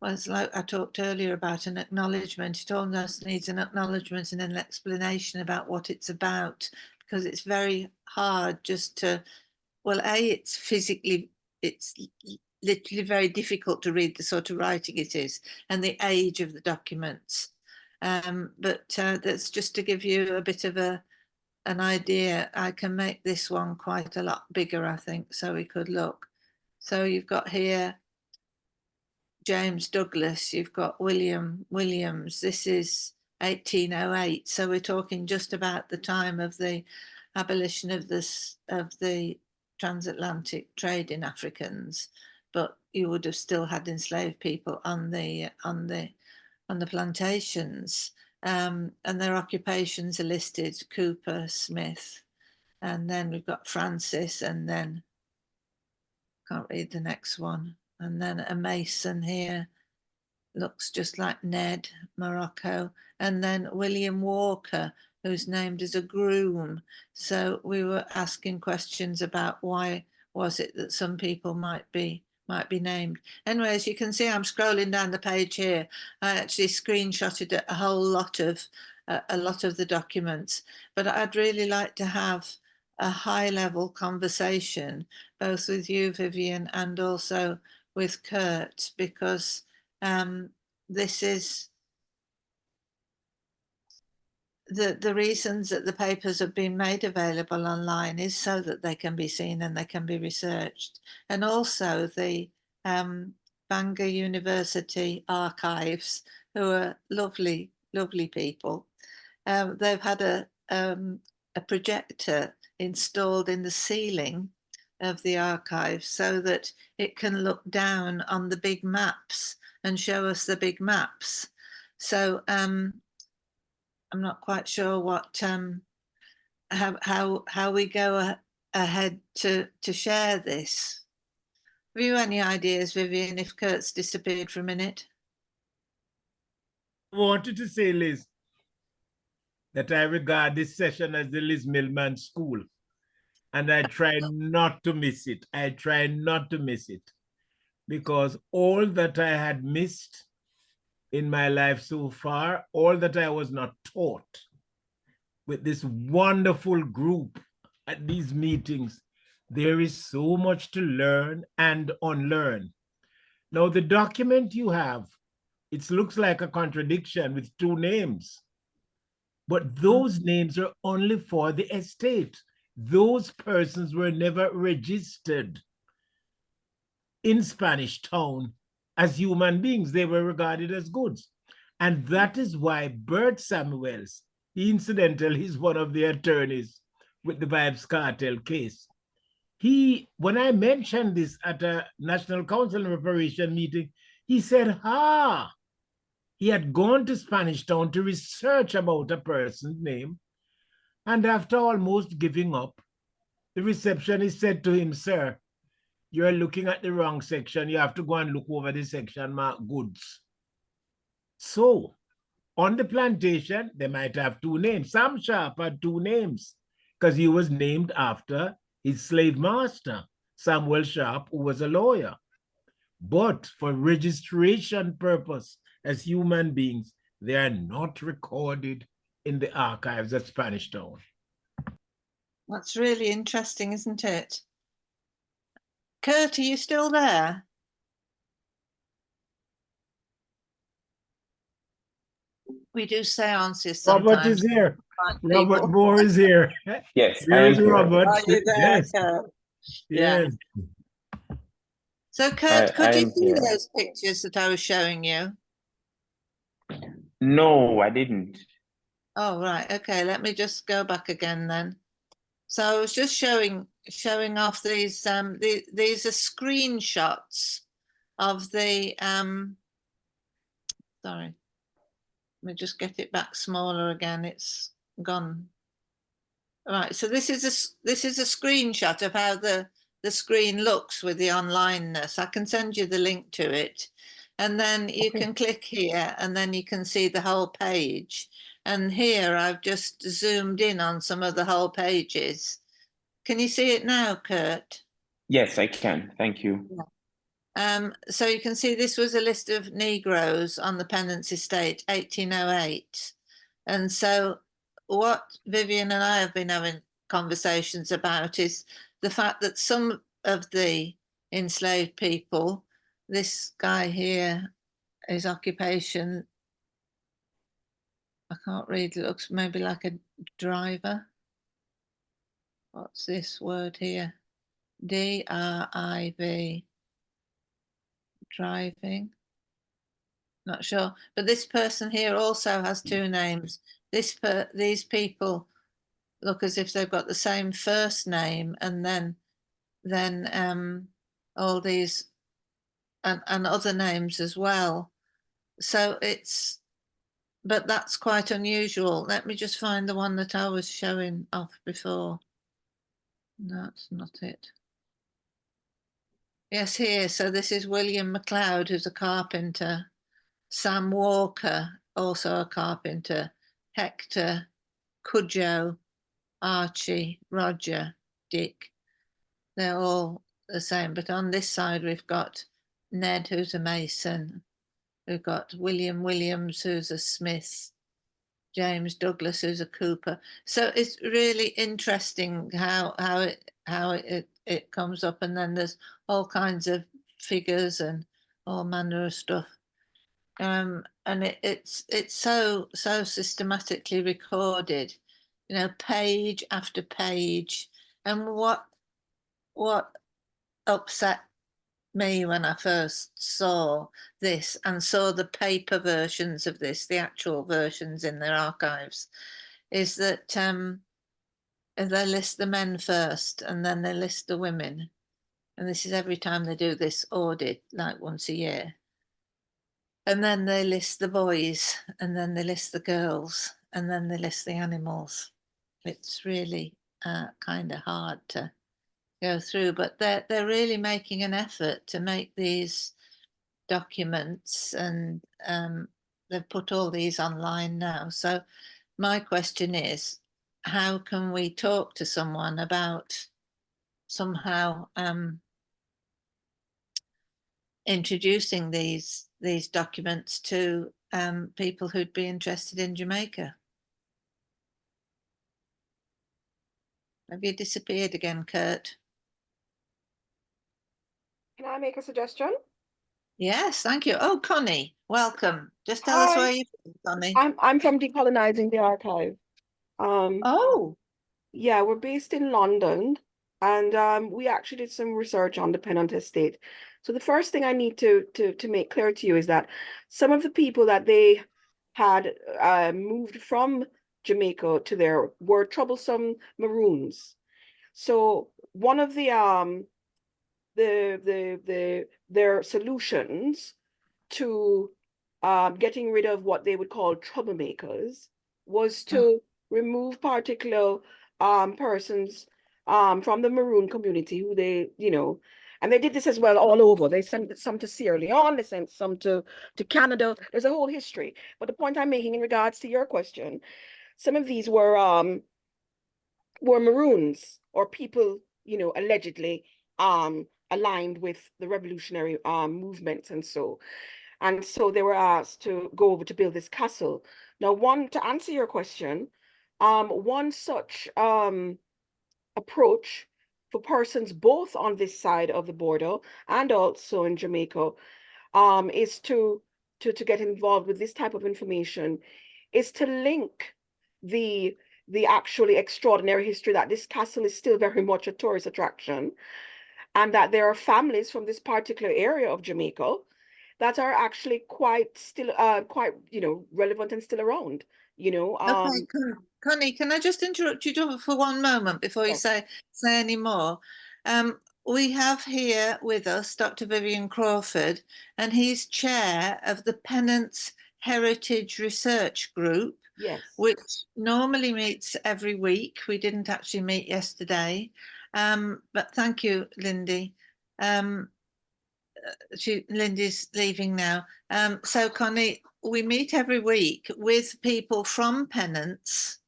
well, it's like I talked earlier about an acknowledgement. It almost needs an acknowledgement and an explanation about what it's about, because it's very hard just to, well, it's physically, it's literally very difficult to read the sort of writing it is and the age of the documents. But that's just to give you a bit of an idea. I can make this one quite a lot bigger, I think, so we could look. So you've got here James Douglas, you've got William Williams. This is 1808, so we're talking just about the time of the abolition of the transatlantic trade in Africans, but you would have still had enslaved people on the plantations, and their occupations are listed: Cooper, Smith, and then we've got Francis, and then can't read the next one, and then a mason here, looks just like Ned, Morocco, and then William Walker, who's named as a groom. So we were asking questions about why was it that some people might be named. Anyway, as you can see, I'm scrolling down the page here. I actually screenshotted a whole lot of the documents, but I'd really like to have a high-level conversation, both with you, Vivian, and also with Kirt, because this is the reasons that the papers have been made available online is so that they can be seen and they can be researched. And also the Bangor University archives, who are lovely, lovely people. They've had a projector installed in the ceiling of the archive so that it can look down on the big maps and show us the big maps. So I'm not quite sure what how we go ahead to share this. Have you any ideas, Vivian, if Kirt's disappeared for a minute? I wanted to say, Liz, that I regard this session as the Liz Millman School, and I try not to miss it. I try not to miss it, because all that I had missed in my life so far, all that I was not taught with this wonderful group at these meetings, there is so much to learn and unlearn. Now, the document you have It looks like a contradiction with two names. But those names are only for the estate. Those persons were never registered in Spanish Town as human beings. They were regarded as goods. And that is why Bert Samuels, he incidentally is one of the attorneys with the Vibes Cartel case. When I mentioned this at a National Council and Reparation meeting, he said, he had gone to Spanish Town to research about a person's name. And after almost giving up, the receptionist said to him, "Sir, you're looking at the wrong section. You have to go and look over the section marked goods." So on the plantation, they might have two names. Sam Sharp had two names because he was named after his slave master, Samuel Sharp, who was a lawyer. But for registration purpose as human beings, they are not recorded in the archives at Spanish Town. That's really interesting, isn't it? Kirt, are you still there? We do seances sometimes. Robert is here. Robert Moore is here. Yes, I There's am here. Robert. Are you there, Yes. Kirt? Yes. So, Kirt, could I you am see here. those pictures that I was showing you? No, I didn't. Oh, right. Okay, let me just go back again then. So I was just showing off these these are screenshots of the sorry. Let me just get it back smaller again. It's gone. Right. So this is a screenshot of how the screen looks with the onlineness. I can send you the link to it. And then you can click here and then you can see the whole page. And here I've just zoomed in on some of the whole pages. Can you see it now, Kirt? Yes, I can. Thank you. So you can see this was a list of Negroes on the Pennants Estate, 1808. And so what Vivian and I have been having conversations about is the fact that some of the enslaved people, this guy here, his occupation, I can't read, it looks maybe like a driver. What's this word here? D-R-I-V, driving. Not sure, but this person here also has two names. These people look as if they've got the same first name, and then all these and other names as well. So but that's quite unusual. Let me just find the one that I was showing off before. No, that's not it. Yes, here. So this is William MacLeod, who's a carpenter. Sam Walker, also a carpenter. Hector, Cudjoe, Archie, Roger, Dick. They're all the same. But on this side, we've got Ned, who's a mason. We've got William Williams, who's a smith. James Douglas, who's a cooper. So it's really interesting how it comes up, and then there's all kinds of figures and all manner of stuff. And it's so systematically recorded, page after page. And what upset me when I first saw this and saw the paper versions of this, the actual versions in their archives, is that they list the men first and then they list the women. And this is every time they do this audit, like once a year. And then they list the boys, and then they list the girls, and then they list the animals. It's really kind of hard to go through, but they're really making an effort to make these documents, and they've put all these online now. So my question is, how can we talk to someone about somehow introducing these documents to people who'd be interested in Jamaica? Have you disappeared again, Kirt? Can I make a suggestion? Yes, thank you. Oh, Connie, welcome. Just tell us Hi. where you're from, Connie. I'm from Decolonizing the Archive. Oh, Yeah, we're based in London, and we actually did some research on the Pennant Estate. So the first thing I need to make clear to you is that some of the people that they had moved from Jamaica to there were troublesome Maroons. So one of their solutions to getting rid of what they would call troublemakers was to remove particular persons from the Maroon community who they, and they did this as well all over. They sent some to Sierra Leone, they sent some to Canada. There's a whole history. But the point I'm making in regards to your question, some of these were Maroons or people, allegedly aligned with the revolutionary movements and so they were asked to go over to build this castle. Now, to answer your question, one such approach for persons both on this side of the border and also in Jamaica is to get involved with this type of information, is to link the actually extraordinary history that this castle is still very much a tourist attraction, and that there are families from this particular area of Jamaica that are actually quite relevant and still around, okay. Connie, can I just interrupt you for one moment before you Yes. say any more? We have here with us Dr. Vivian Crawford, and he's chair of the Pennant Heritage Research Group, Yes. which normally meets every week. We didn't actually meet yesterday, but thank you, Lindy. Lindy's leaving now. So Connie, we meet every week with people from Pennants,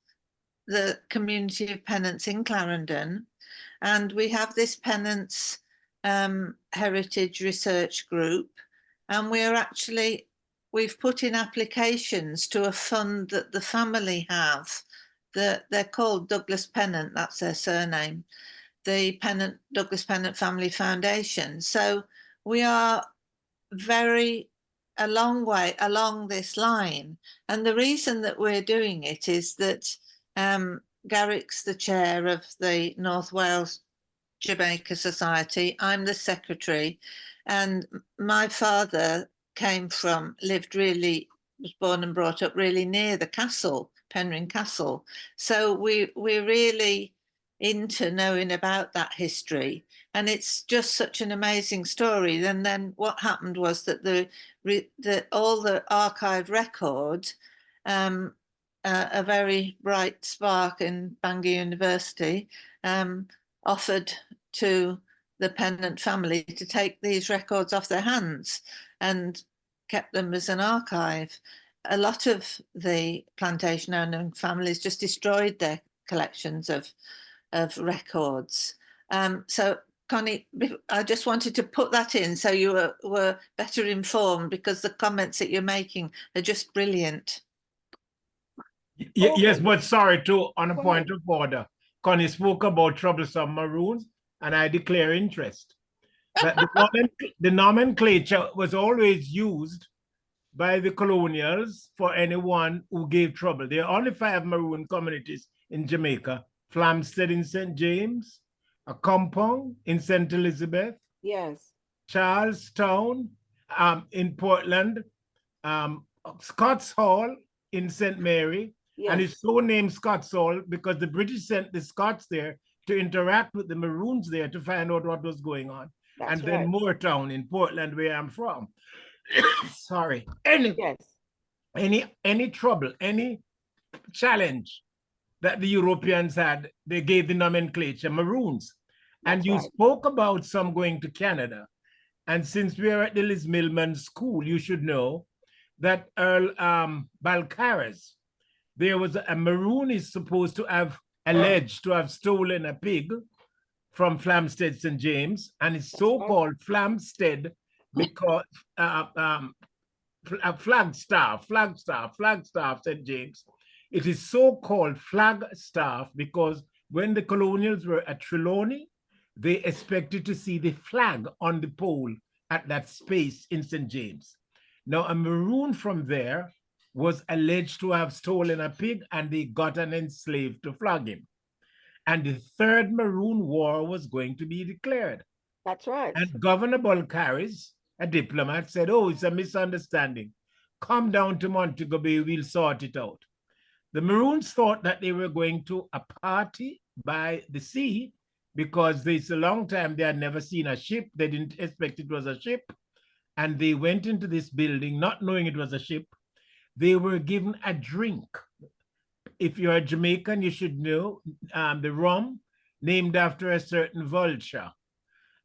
the community of Pennants in Clarendon, and we have this Pennants Heritage Research Group, and we've put in applications to a fund that the family have. They're called Douglas Pennant, that's their surname, the Douglas Pennant Family Foundation. So we are a long way along this line. And the reason that we're doing it is that Garrick's the chair of the North Wales Jamaica Society. I'm the secretary. And my father was born and brought up really near the castle, Penryn Castle. So we're really into knowing about that history, and it's just such an amazing story. And then what happened was that all the archive records, a very bright spark in Bangor University offered to the Pennant family to take these records off their hands and kept them as an archive. A lot of the plantation owning families just destroyed their collections of records. So Connie, I just wanted to put that in so you were better informed, because the comments that you're making are just brilliant. Yes, but sorry, on a point of order. Connie spoke about troublesome Maroons, and I declare interest. That the nomenclature was always used by the colonials for anyone who gave trouble. There are only 5 Maroon communities in Jamaica: Flamstead in St. James, a Compound in St. Elizabeth, Yes, Charlestown in Portland, Scots Hall in St. Mary, yes. and it's so named Scots Hall because the British sent the Scots there to interact with the Maroons there to find out what was going on. That's and then right. Moortown in Portland, where I'm from. Sorry. Yes. Any trouble, any challenge that the Europeans had, they gave the nomenclature Maroons. And you spoke about some going to Canada. And since we're at the Liz Millman School, you should know that Earl Balcarres, there was a Maroon is supposed to have alleged to have stolen a pig from Flamstead St. James, and it's so-called Flamstead because Flagstaff St. James. It is so-called Flagstaff because when the colonials were at Trelawney, they expected to see the flag on the pole at that space in St. James. Now, a Maroon from there was alleged to have stolen a pig, and they got an enslaved to flog him. And the Third Maroon War was going to be declared. That's right. And Governor Bulcaris, a diplomat, said, oh, it's a misunderstanding. Come down to Montego Bay, we'll sort it out. The Maroons thought that they were going to a party by the sea because it's a long time they had never seen a ship. They didn't expect it was a ship. And they went into this building not knowing it was a ship. They were given a drink. If you're a Jamaican, you should know the rum named after a certain vulture.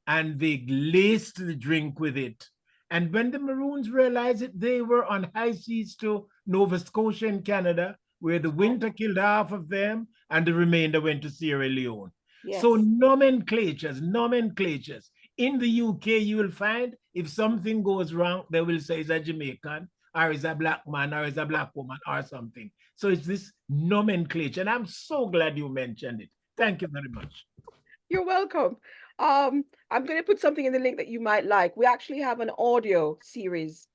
And they laced the drink with it. And when the Maroons realized it, they were on high seas to Nova Scotia in Canada, where the winter killed half of them and the remainder went to Sierra Leone. Yes. So nomenclatures. In the UK, you will find if something goes wrong, they will say it's a Jamaican, or it's a black man, or it's a black woman, or something. So it's this nomenclature. And I'm so glad you mentioned it. Thank you very much. You're welcome. I'm going to put something in the link that you might like. We actually have an audio series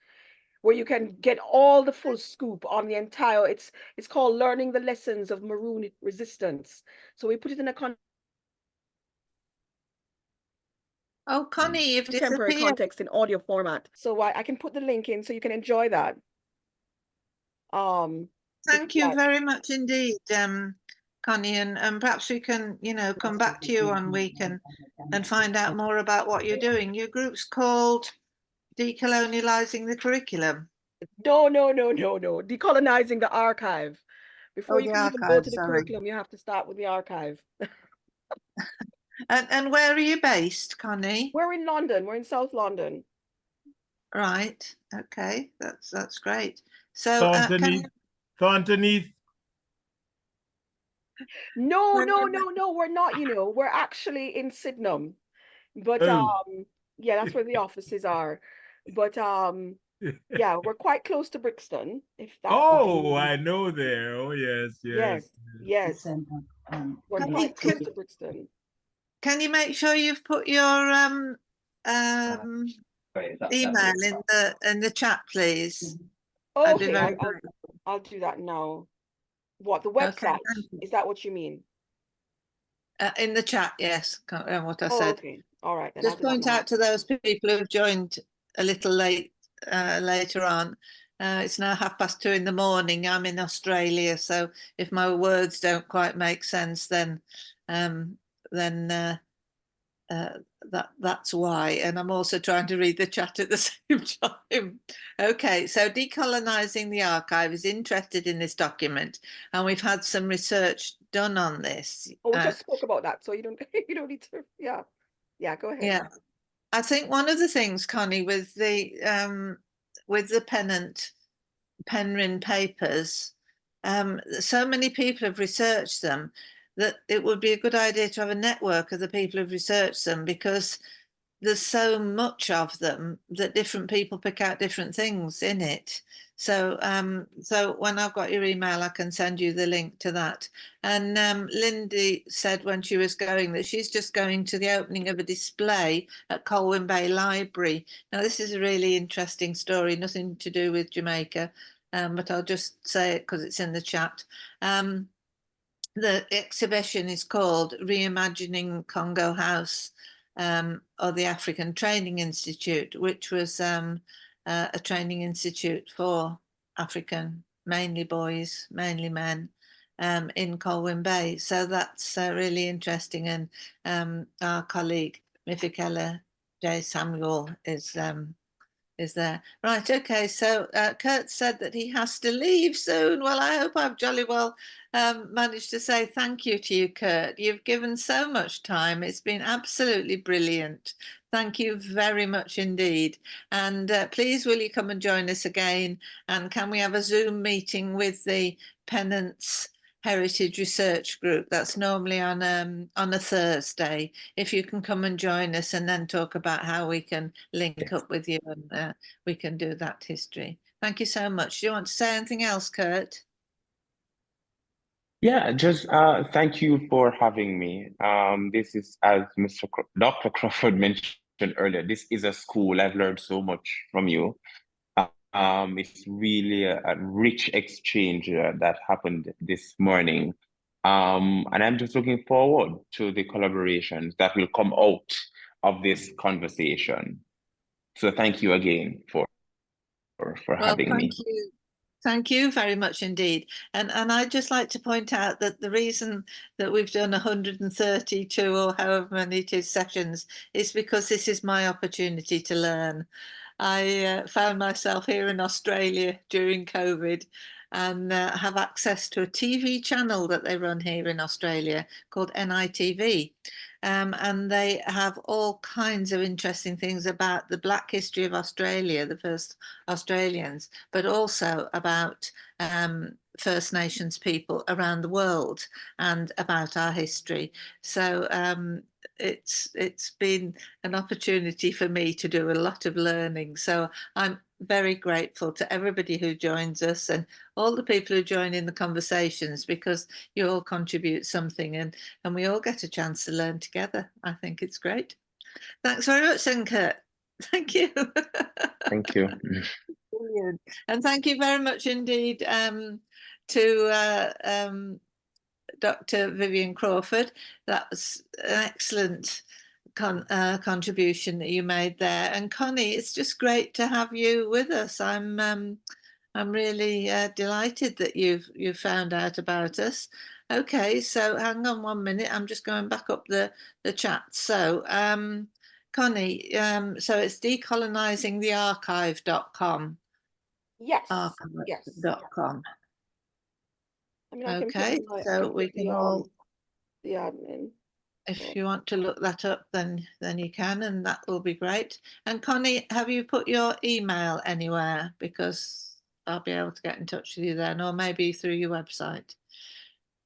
where you can get all the full scoop on the entire, it's called Learning the Lessons of Maroon Resistance. So we put it in a Oh, Connie, you've contemporary disappeared. context in audio format. So I can put the link in so you can enjoy that. Thank you very much indeed, Connie, and perhaps we can, come back to you one week and find out more about what you're doing. Your group's called Decolonializing the Curriculum. No. Decolonizing the archive. Before you can even go to the curriculum, you have to start with the archive. And where are you based, Connie? We're in London. We're in South London. Right. Okay. That's great. So Thornton. No, we're not, we're actually in Sydenham. But yeah, that's where the offices are. But yeah, we're quite close to Brixton, if that. Oh, I know there. Oh, yes. Yes. We're quite close to Brixton. Can you make sure you've put your email in the chat, please? Okay, I'll do that now. What, the website? Okay. Is that what you mean? In the chat, yes. What I said. Okay. All right. Then just point out to those people who have joined a little late later on. It's now 2:30 in the morning. I'm in Australia, so if my words don't quite make sense, then that's why. And I'm also trying to read the chat at the same time. Okay, so Decolonizing the Archive is interested in this document, and we've had some research done on this. Oh, we just spoke about that, so you don't need to. Yeah, go ahead. Yeah, I think one of the things, Connie, with the Penryn papers, so many people have researched them that it would be a good idea to have a network of the people who've researched them, because there's so much of them that different people pick out different things in it. So so when I've got your email, I can send you the link to that. And Lindy said when she was going that she's just going to the opening of a display at Colwyn Bay Library. Now, this is a really interesting story, nothing to do with Jamaica, but I'll just say it because it's in the chat. The exhibition is called Reimagining Congo House, or the African Training Institute, which was a training institute for African, mainly boys, mainly men, in Colwyn Bay. So that's really interesting. And our colleague, Mifikela J. Samuel, is there. Right, okay, so Kirt said that he has to leave soon. Well, I hope I've jolly well managed to say thank you to you, Kirt. You've given so much time. It's been absolutely brilliant. Thank you very much indeed. And please, will you come and join us again? And can we have a Zoom meeting with the Penance Heritage Research Group? That's normally on a Thursday. If you can come and join us and then talk about how we can link up with you, and we can do that history. Thank you so much. Do you want to say anything else, Kirt? Yeah, just thank you for having me. This is, as Dr. Crawford mentioned, earlier, this is a school. I've learned so much from you. It's really a rich exchange that happened this morning. And I'm just looking forward to the collaborations that will come out of this conversation. So thank you again for having me. Thank you. Thank you very much indeed. And I'd just like to point out that the reason that we've done 132 or however many it is sessions is because this is my opportunity to learn. I found myself here in Australia during COVID and have access to a TV channel that they run here in Australia called NITV. And they have all kinds of interesting things about the Black history of Australia, the first Australians, but also about First Nations people around the world and about our history. So it's been an opportunity for me to do a lot of learning. So I'm very grateful to everybody who joins us and all the people who join in the conversations, because you all contribute something and we all get a chance to learn together. I think it's great. Thanks very much, Kirt. Thank you. Thank you. Brilliant. And thank you very much indeed to Dr. Vivian Crawford. That was an excellent contribution that you made there. And Connie, it's just great to have you with us. I'm really delighted that you've found out about us. Okay, so hang on 1 minute. I'm just going back up the chat. So Connie, so it's decolonizingthearchive.com. Yes. Archive.com. I mean, I okay, so we can all, the admin. if you want to look that up, then you can, and that will be great. And Connie, have you put your email anywhere? Because I'll be able to get in touch with you then, or maybe through your website.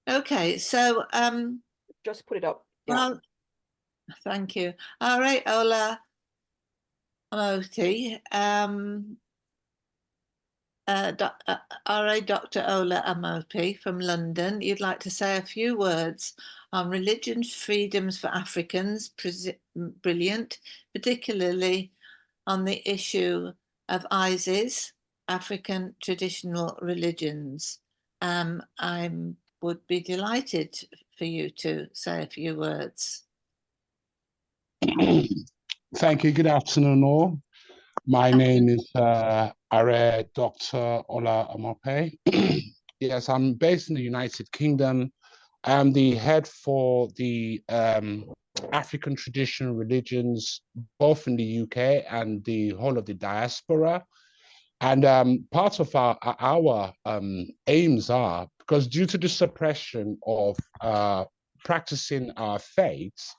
Okay, so just put it up. Well, thank you. All right, Ola Amoti. Dr. Ola Amopi from London. You'd like to say a few words on religion freedoms for Africans. Brilliant, particularly on the issue of ISIS, African traditional religions. I would be delighted for you to say a few words. Thank you. Good afternoon, all. My name is Are Dr. Ola Amope. Yes, I'm based in the United Kingdom. I'm the head for the African traditional religions, both in the UK and the whole of the diaspora. And part of our aims are, because due to the suppression of practicing our faiths,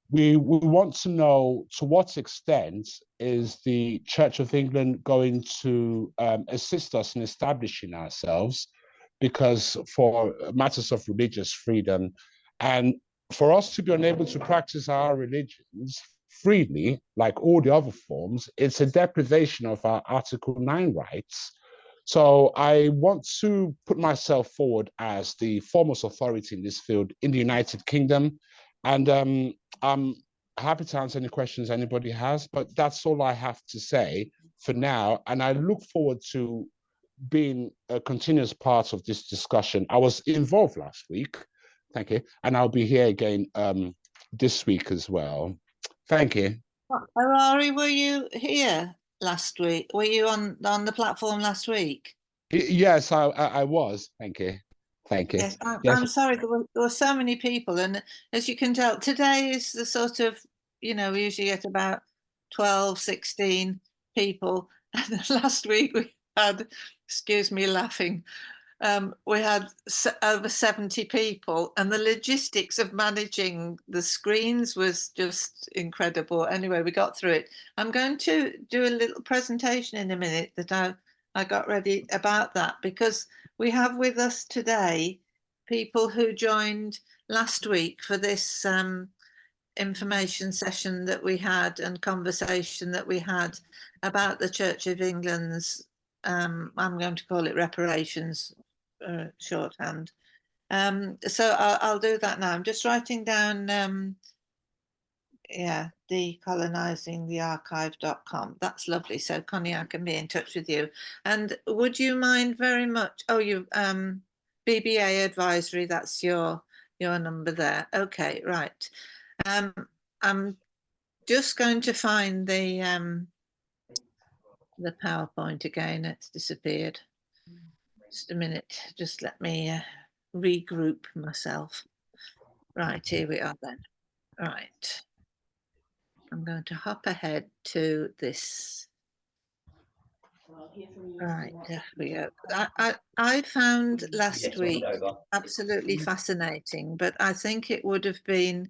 we want to know to what extent is the Church of England going to assist us in establishing ourselves, because for matters of religious freedom and for us to be unable to practice our religions freely, like all the other forms, it's a deprivation of our Article 9 rights. So I want to put myself forward as the foremost authority in this field in the United Kingdom. And I'm happy to answer any questions anybody has, but that's all I have to say for now. And I look forward to being a continuous part of this discussion. I was involved last week, thank you, and I'll be here again this week as well. Thank you. Harari, were you here last week? Were you on the platform last week? Yes, I was. Thank you. Thank you. Yes, Yes. I'm sorry, there were so many people, and as you can tell, today is the sort of, we usually get about 12, 16 people, and last week we had, excuse me laughing, we had over 70 people, and the logistics of managing the screens was just incredible. Anyway, we got through it. I'm going to do a little presentation in a minute that I got ready about that, because we have with us today people who joined last week for this information session that we had and conversation that we had about the Church of England's, I'm going to call it reparations, shorthand. So I'll do that now. I'm just writing down yeah, decolonizingthearchive.com. That's lovely. So Connie, I can be in touch with you. And would you mind very much? Oh, you BBA advisory. That's your number there. Okay, right. I'm just going to find the PowerPoint again. It's disappeared. Just a minute. Just let me regroup myself. Right, here we are then. Right. I'm going to hop ahead to this. Right, there we go. I found last week absolutely fascinating, but I think it would have been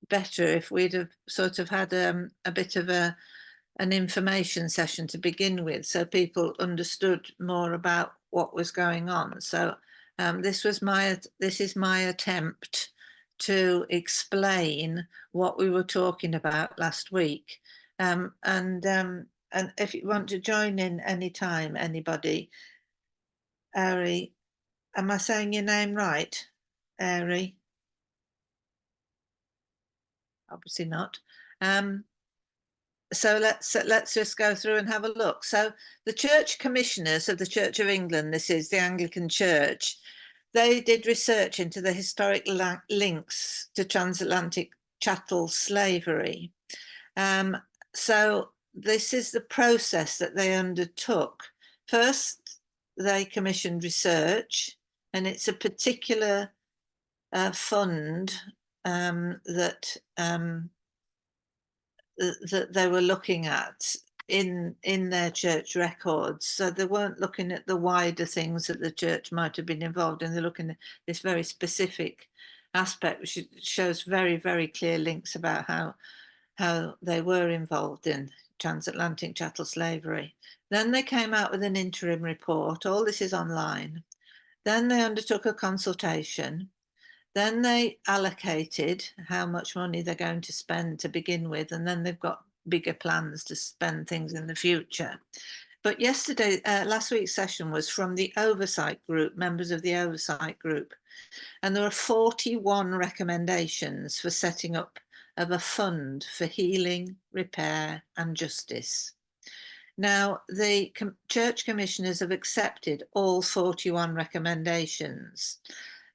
better if we'd have sort of had a bit of an information session to begin with, so people understood more about what was going on. So this is my attempt to explain what we were talking about last week. And if you want to join in anytime, anybody, Ari, am I saying your name right? Ari? Obviously not. So let's just go through and have a look. So the Church Commissioners of the Church of England, this is the Anglican Church, they did research into the historic links to transatlantic chattel slavery. So this is the process that they undertook. First, they commissioned research, and it's a particular fund that they were looking at in their church records. So they weren't looking at the wider things that the church might have been involved in. They're looking at this very specific aspect, which shows very, very clear links about how they were involved in transatlantic chattel slavery. Then they came out with an interim report. All this is online. Then they undertook a consultation. Then they allocated how much money they're going to spend to begin with, and then they've got bigger plans to spend things in the future. But last week's session was from the oversight group, members of the oversight group, and there are 41 recommendations for setting up of a fund for healing, repair, and justice. Now, the church commissioners have accepted all 41 recommendations.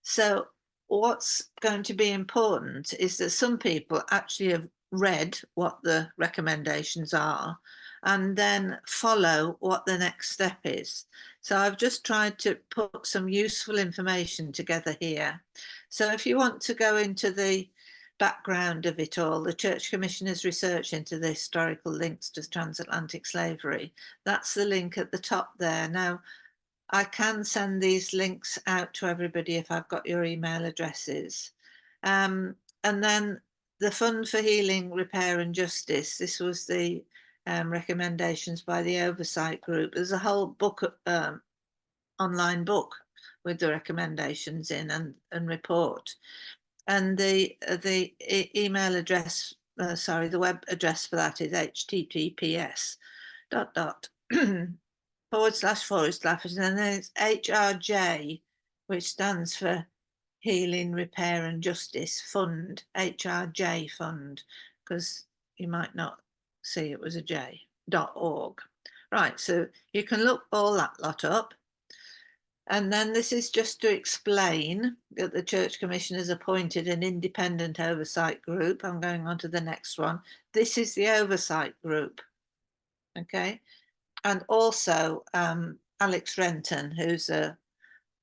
So what's going to be important is that some people actually have read what the recommendations are and then follow what the next step is. So I've just tried to put some useful information together here. So if you want to go into the background of it all, the Church Commissioners' research into the historical links to transatlantic slavery, that's the link at the top there. Now, I can send these links out to everybody if I've got your email addresses. And then the Fund for Healing, Repair and Justice, this was the recommendations by the Oversight Group. There's a whole book, online book with the recommendations in and report. And the email address, the web address for that is https:// // and then it's HRJ, which stands for Healing, Repair and Justice Fund, HRJ Fund, because you might not see it was a J.org. Right, so you can look all that lot up. And then this is just to explain that the Church Commission has appointed an independent oversight group. I'm going on to the next one. This is the oversight group, okay? And also Alex Renton, who's a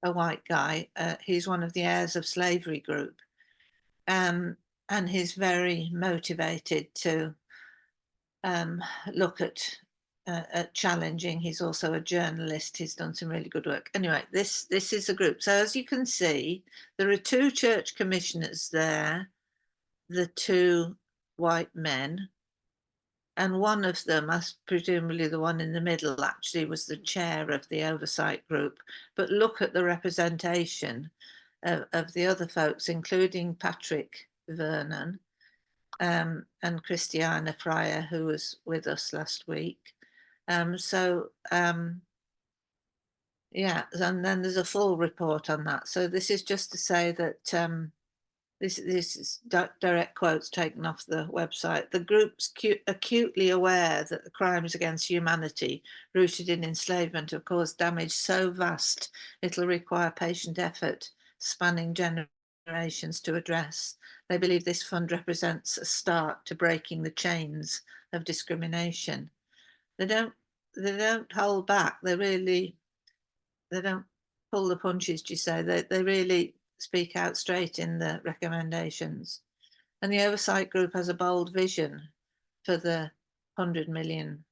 white guy, he's one of the heirs of slavery group. And he's very motivated to look at challenging. He's also a journalist. He's done some really good work. Anyway, this is a group. So as you can see, there are two church commissioners there, the two white men, and one of them, presumably the one in the middle, actually was the chair of the oversight group. But look at the representation of the other folks, including Patrick Vernon and Christiana Fryer, who was with us last week. Yeah, and then there's a full report on that. So this is just to say that this is direct quotes taken off the website. The group's acutely aware that the crimes against humanity rooted in enslavement have caused damage so vast it'll require patient effort spanning generations to address. They believe this fund represents a start to breaking the chains of discrimination. They don't hold back. They don't pull the punches, do you say? They really speak out straight in the recommendations. And the oversight group has a bold vision for the 100 million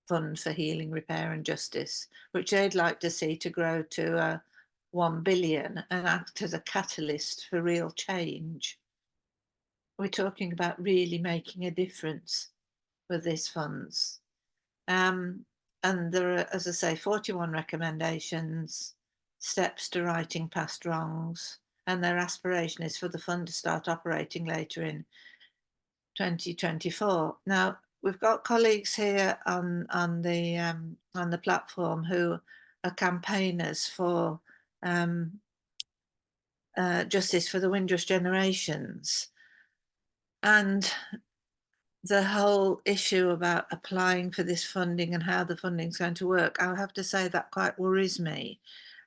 fund for healing, repair and justice, which they'd like to see to grow to 1 billion and act as a catalyst for real change. We're talking about really making a difference with these funds. And there are, as I say, 41 recommendations, steps to righting past wrongs, and their aspiration is for the fund to start operating later in 2024. Now, we've got colleagues here on the platform who are campaigners for justice for the Windrush generations. And the whole issue about applying for this funding and how the funding is going to work, I have to say that quite worries me,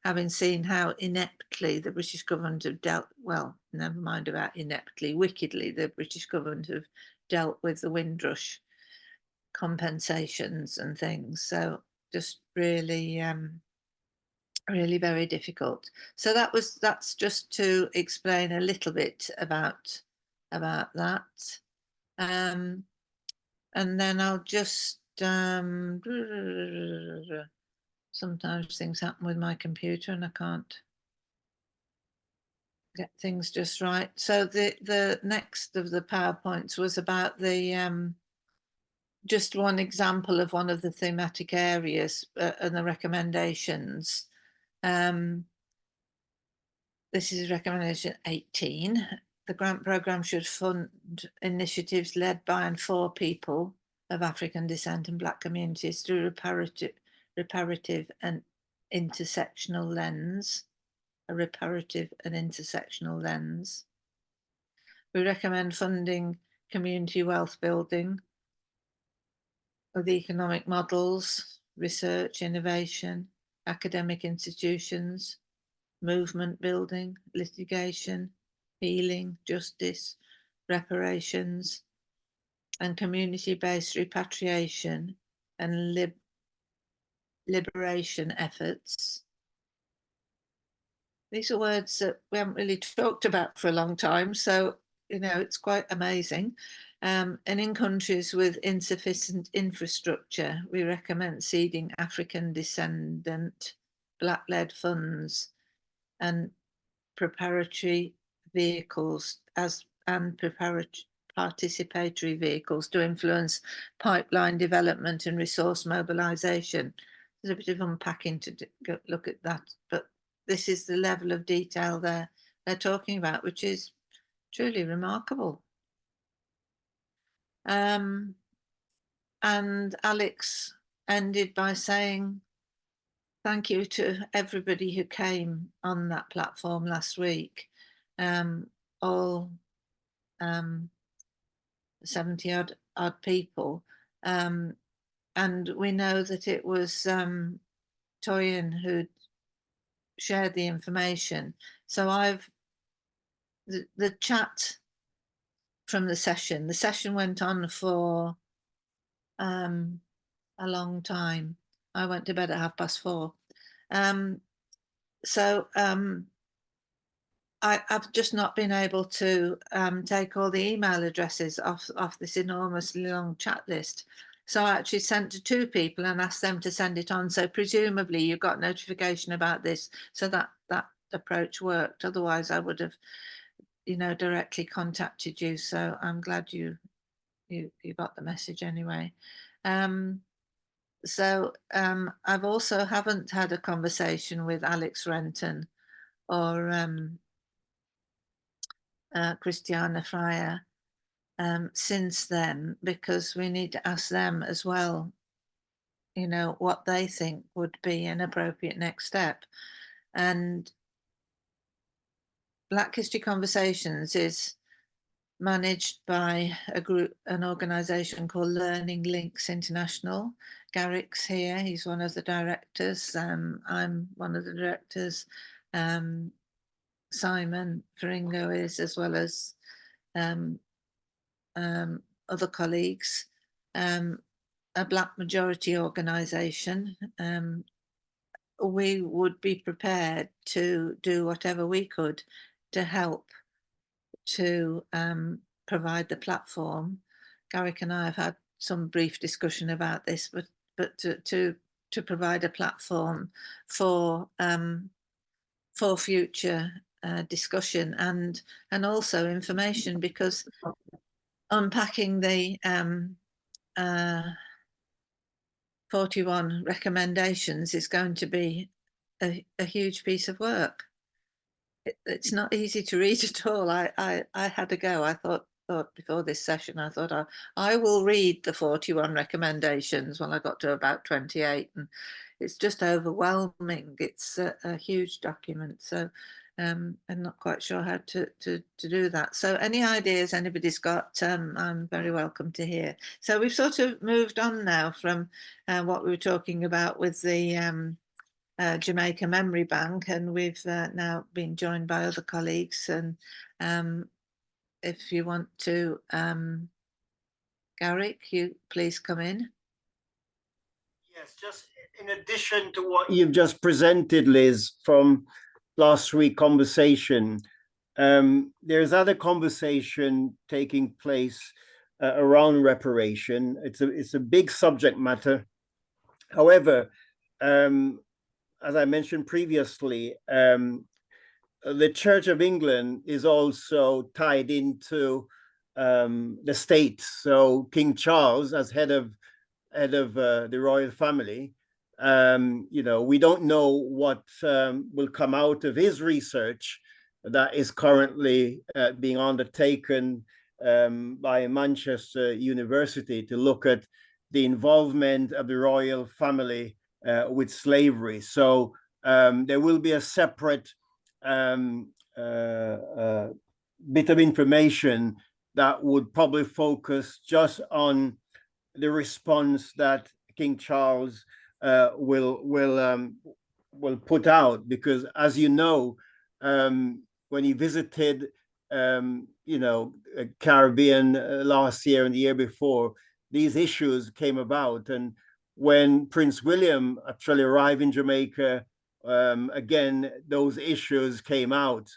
having seen how ineptly the British government have dealt, well, never mind about ineptly, wickedly, the British government have dealt with the Windrush compensations and things. So just really, really very difficult. So that's just to explain a little bit about that. And then I'll just, sometimes things happen with my computer and I can't get things just right. So the next of the PowerPoints was about the, just one example of one of the thematic areas and the recommendations. This is recommendation 18. The grant programme should fund initiatives led by and for people of African descent and Black communities through reparative and intersectional lens. A reparative and intersectional lens. We recommend funding community wealth building with economic models, research, innovation, academic institutions, movement building, litigation, healing, justice, reparations, and community-based repatriation and liberation efforts. These are words that we haven't really talked about for a long time, so it's quite amazing. And in countries with insufficient infrastructure, we recommend seeding African descendant Black-led funds and preparatory vehicles and participatory vehicles to influence pipeline development and resource mobilization. There's a bit of unpacking to look at that, but this is the level of detail they're talking about, which is truly remarkable. And Alex ended by saying, thank you to everybody who came on that platform last week, all 70 odd people. And we know that it was Toyin who shared the information. So the chat from the session went on for a long time. I went to bed at 4:30. I've just not been able to take all the email addresses off this enormously long chat list. So I actually sent to 2 people and asked them to send it on. So presumably you got notification about this. So that approach worked. Otherwise I would have, directly contacted you. So I'm glad you got the message anyway. So I've also haven't had a conversation with Alex Renton or Christiana Fryer since then, because we need to ask them as well, what they think would be an appropriate next step. And Black History Conversations is managed by an organisation called Learning Links International. Garrick's here, he's one of the directors. I'm one of the directors. Simon Faringo is, as well as other colleagues. A Black majority organisation. We would be prepared to do whatever we could to help to provide the platform. Garrick and I have had some brief discussion about this, but to provide a platform for future discussion and also information, because unpacking the 41 recommendations is going to be a huge piece of work. It's not easy to read at all. I had a go. I thought before this session, I thought I will read the 41 recommendations. Well, I got to about 28, and it's just overwhelming. It's a huge document. So I'm not quite sure how to do that. So any ideas anybody's got, I'm very welcome to hear. So we've sort of moved on now from what we were talking about with the Jamaica Memory Bank, and we've now been joined by other colleagues. And if you want to, Garrick, you please come in. Yes, just in addition to what you've just presented, Liz, from last week's conversation, there's other conversation taking place around reparation. It's a big subject matter. However, as I mentioned previously, the Church of England is also tied into the state. So King Charles, as head of the royal family, we don't know what will come out of his research that is currently being undertaken by Manchester University to look at the involvement of the royal family with slavery. So there will be a separate bit of information that would probably focus just on the response that King Charles will put out, because as you know, when he visited Caribbean last year and the year before, these issues came about. And when Prince William actually arrived in Jamaica, again, those issues came out.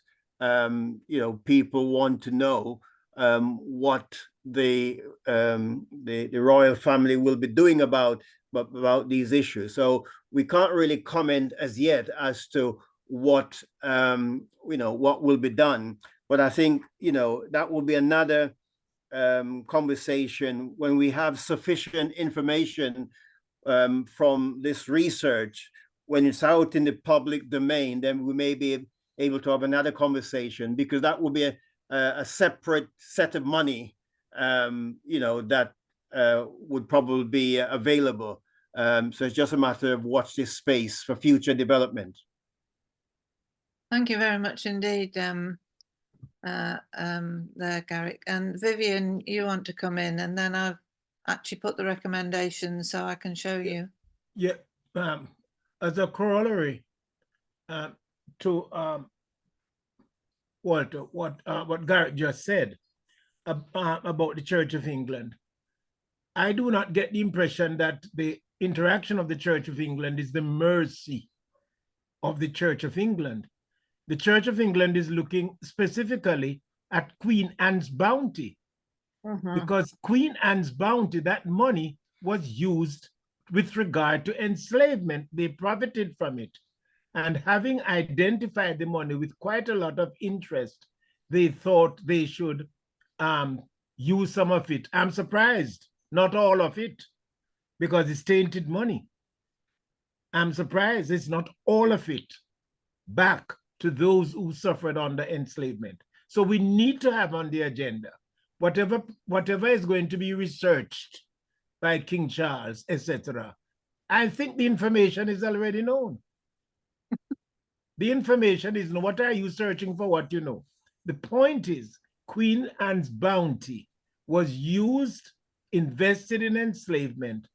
People want to know what the royal family will be doing about these issues. So we can't really comment as yet as to what what will be done. But I think that will be another conversation when we have sufficient information from this research. When it's out in the public domain, then we may be able to have another conversation, because that will be a separate set of money that would probably be available. So it's just a matter of watch this space for future development. Thank you very much indeed, there, Garrick. And Vivian, you want to come in, and then I've actually put the recommendations so I can show you. Yeah, as a corollary to what Garrick just said about the Church of England, I do not get the impression that the interaction of the Church of England is the mercy of the Church of England. The Church of England is looking specifically at Queen Anne's bounty, because Queen Anne's bounty, that money was used with regard to enslavement. They profited from it. And having identified the money with quite a lot of interest, they thought they should use some of it. I'm surprised, not all of it, because it's tainted money. I'm surprised it's not all of it back to those who suffered under enslavement. So we need to have on the agenda whatever is going to be researched by King Charles, etc. I think the information is already known. The information is, what are you searching for? What you know. The point is, Queen Anne's bounty was used, invested in enslavement,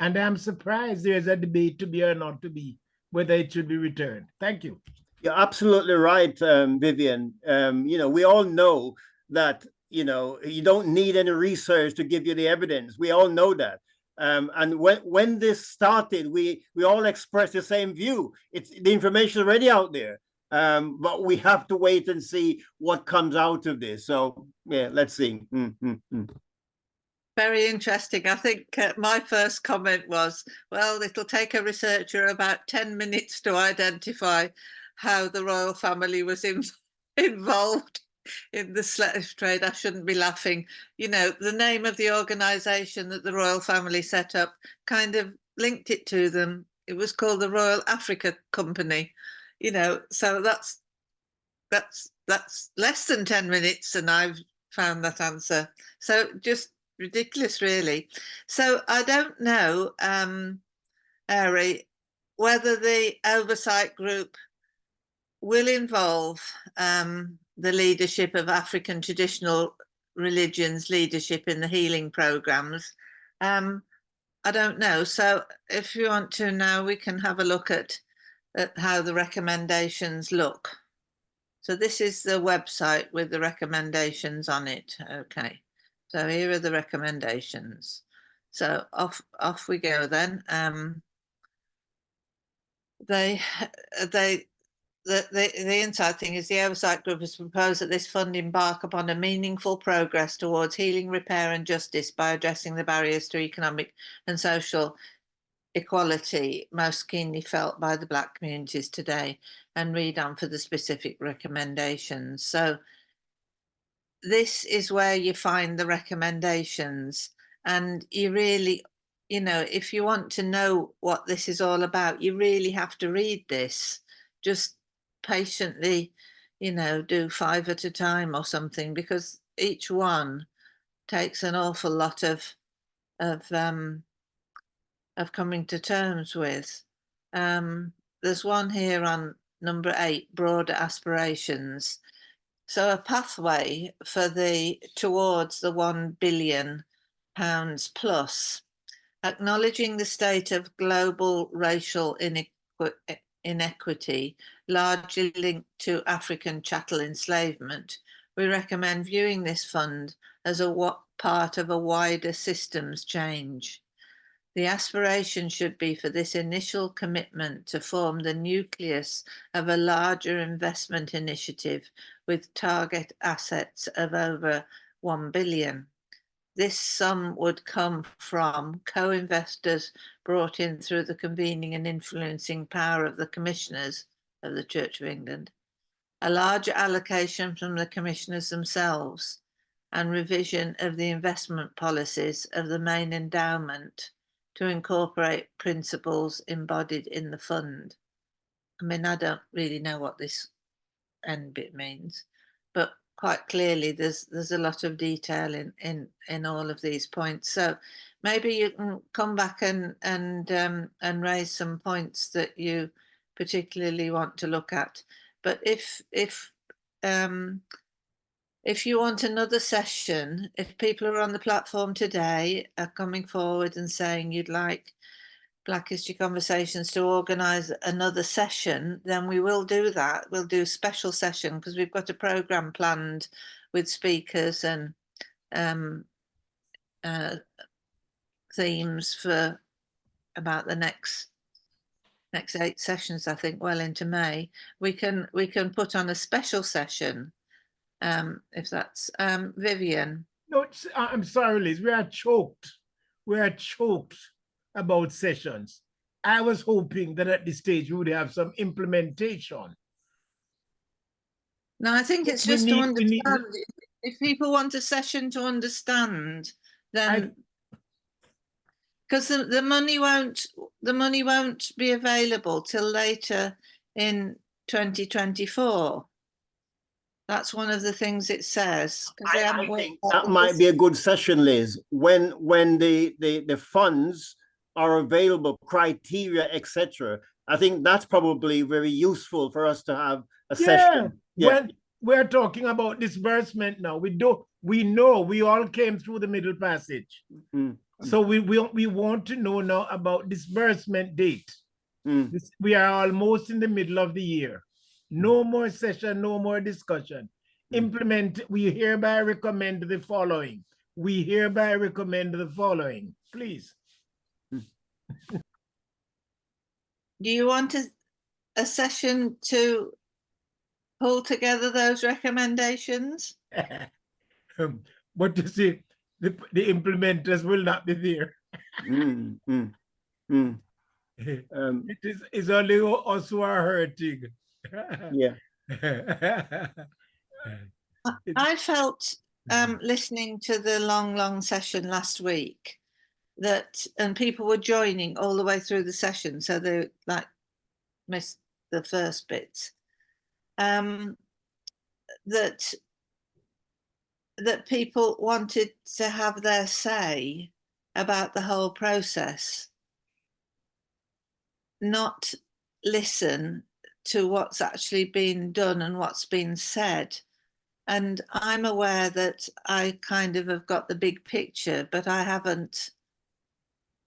and I'm surprised there's a debate to be or not to be, whether it should be returned. Thank you. You're absolutely right, Vivian. We all know that, you don't need any research to give you the evidence. We all know that. And when this started, we all expressed the same view. The information is already out there. But we have to wait and see what comes out of this. So, yeah, let's see. Very interesting. I think my first comment was, well, it'll take a researcher about 10 minutes to identify how the royal family was involved in the slave trade. I shouldn't be laughing. The name of the organisation that the royal family set up kind of linked it to them. It was called the Royal Africa Company, so that's less than 10 minutes, and I've found that answer. So just ridiculous, really. So I don't know, Ari, whether the oversight group will involve the leadership of African traditional religions, leadership in the healing programs. I don't know. So if you want to now, we can have a look at how the recommendations look. So this is the website with the recommendations on it. Okay. So here are the recommendations. So off we go then. The inside thing is the oversight group has proposed that this fund embark upon a meaningful progress towards healing, repair and justice by addressing the barriers to economic and social equality most keenly felt by the Black communities today, and read on for the specific recommendations. So this is where you find the recommendations, and you really, if you want to know what this is all about, you really have to read this. Just patiently, do 5 at a time or something, because each one takes an awful lot of coming to terms with. There's one here on number 8, broader aspirations. So a pathway towards the £1 billion plus, acknowledging the state of global racial inequity, largely linked to African chattel enslavement. We recommend viewing this fund as a part of a wider systems change. The aspiration should be for this initial commitment to form the nucleus of a larger investment initiative with target assets of over 1 billion. This sum would come from co-investors brought in through the convening and influencing power of the commissioners of the Church of England, a larger allocation from the commissioners themselves, and revision of the investment policies of the main endowment to incorporate principles embodied in the fund. I mean, I don't really know what this end bit means, but quite clearly there's a lot of detail in all of these points. So maybe you can come back and raise some points that you particularly want to look at. But if you want another session, if people are on the platform today are coming forward and saying you'd like Black History Conversations to organise another session, then we will do that. We'll do a special session because we've got a programme planned with speakers and themes for about the next 8 sessions, I think, well into May. We can put on a special session. If that's Vivian. No, I'm sorry, Liz. We are choked. We are choked about sessions. I was hoping that at this stage we would have some implementation. No, I think it's just to understand. If people want a session to understand, then because the money won't be available till later in 2024. That's one of the things it says. I think that might be a good session, Liz. When the funds are available, criteria, etc., I think that's probably very useful for us to have a Yeah, session. when we're talking about disbursement now, we know we all came through the Middle Passage. So we want to know now about disbursement date. We are almost in the middle of the year. No more session, no more discussion. We hereby recommend the following. We hereby recommend the following. Please. Do you want a session to pull together those recommendations? But you see, the implementers will not be there. It's only us who are hurting. Yeah. I felt listening to the long session last week and people were joining all the way through the session, so they like missed the first bits. That people wanted to have their say about the whole process, not listen to what's actually been done and what's been said. And I'm aware that I kind of have got the big picture, but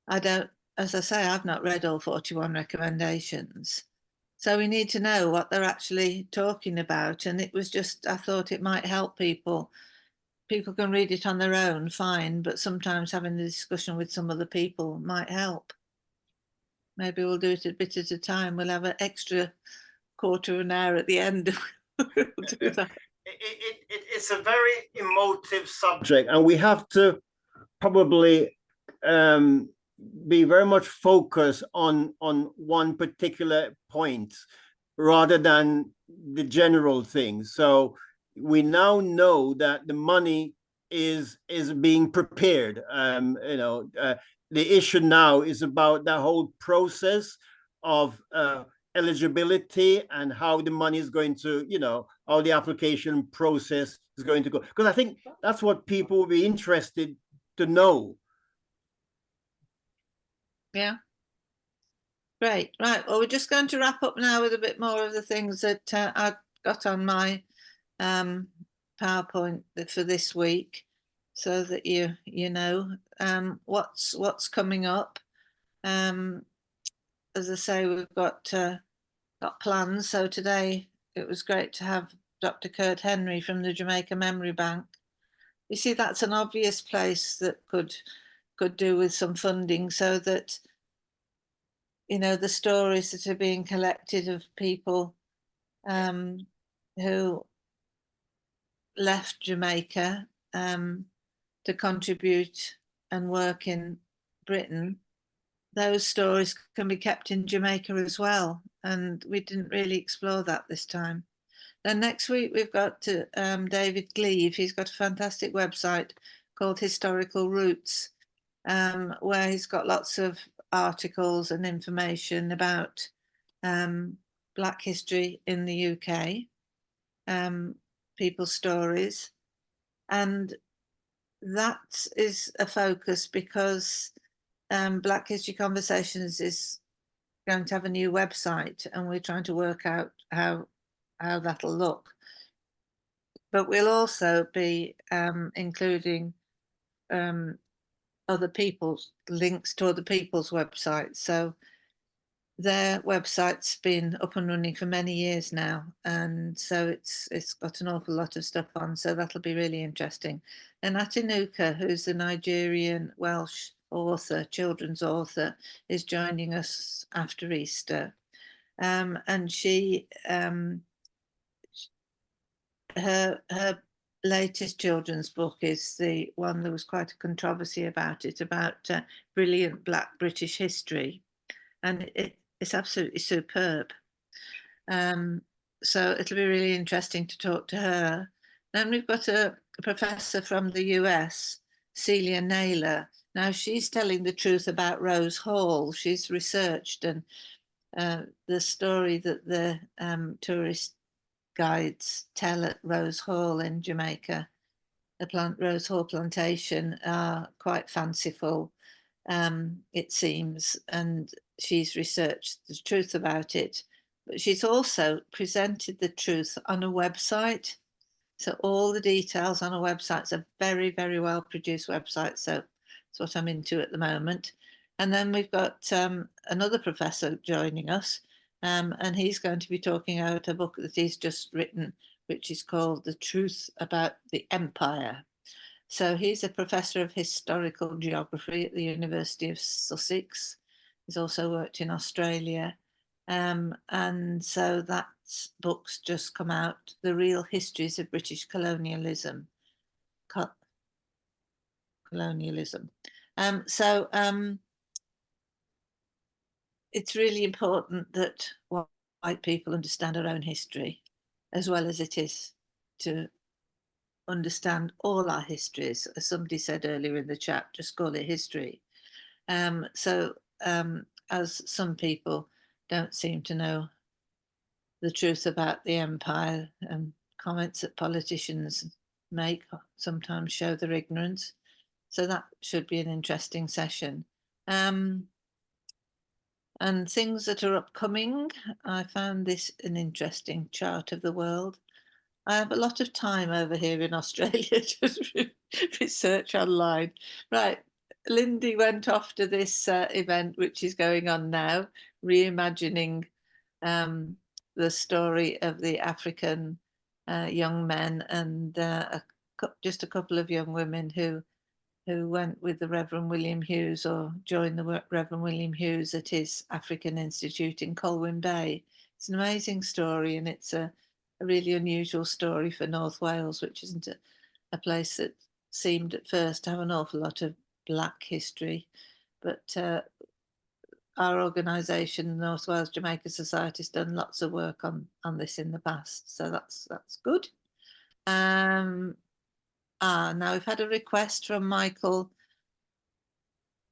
as I say, I've not read all 41 recommendations. So we need to know what they're actually talking about. And it was just, I thought it might help people. People can read it on their own, fine, but sometimes having the discussion with some other people might help. Maybe we'll do it a bit at a time. We'll have an extra quarter of an hour at the end. We'll do that. It's a very emotive subject, and we have to probably be very much focused on one particular point rather than the general thing. So we now know that the money is being prepared. The issue now is about the whole process of eligibility and how the money is going to, how the application process is going to go. Because I think that's what people will be interested to know. Yeah. Great. Right. Well, we're just going to wrap up now with a bit more of the things that I've got on my PowerPoint for this week, so that you know what's coming up. As I say, we've got plans. So today it was great to have Dr. Kirt Henry from the Jamaica Memory Bank. You see, that's an obvious place that could do with some funding, so that the stories that are being collected of people who left Jamaica to contribute and work in Britain, those stories can be kept in Jamaica as well. And we didn't really explore that this time. Then next week we've got David Gleave. He's got a fantastic website called Historical Roots, where he's got lots of articles and information about Black history in the UK, people's stories. And that is a focus because Black History Conversations is going to have a new website, and we're trying to work out how that'll look. But we'll also be including other people's links to other people's websites. So their website's been up and running for many years now, and so it's got an awful lot of stuff on, so that'll be really interesting. And Atinuka, who's the Nigerian Welsh author, children's author, is joining us after Easter, and she her latest children's book is the one, there was quite a controversy about it, about brilliant Black British history, and it's absolutely superb. So it'll be really interesting to talk to her. Then we've got a professor from the US, Celia Naylor. Now she's telling the truth about Rose Hall. She's researched, and the story that the tourist guides tell at Rose Hall in Jamaica, the Rose Hall plantation, are quite fanciful, it seems, and she's researched the truth about it, but she's also presented the truth on a website. So all the details on a website. It's a very, very well produced website. So that's what I'm into at the moment. And then we've got another professor joining us, and he's going to be talking about a book that he's just written, which is called The Truth About the Empire. So he's a professor of historical geography at the University of Sussex. He's also worked in Australia. And so that book's just come out, The Real Histories of British Colonialism. It's really important that white people understand our own history, as well as it is to understand all our histories. As somebody said earlier in the chat, just call it history. As some people don't seem to know the truth about the empire, and comments that politicians make sometimes show their ignorance. So that should be an interesting session. And things that are upcoming, I found this an interesting chart of the world. I have a lot of time over here in Australia to research online. Right, Lindy went off to this event, which is going on now, reimagining the story of the African young men and just a couple of young women who went with the Reverend William Hughes or joined the Reverend William Hughes at his African Institute in Colwyn Bay. It's an amazing story, and it's a really unusual story for North Wales, which isn't a place that seemed at first to have an awful lot of Black history. But our organisation, the North Wales Jamaica Society, has done lots of work on this in the past, so that's good. Now we've had a request from Michael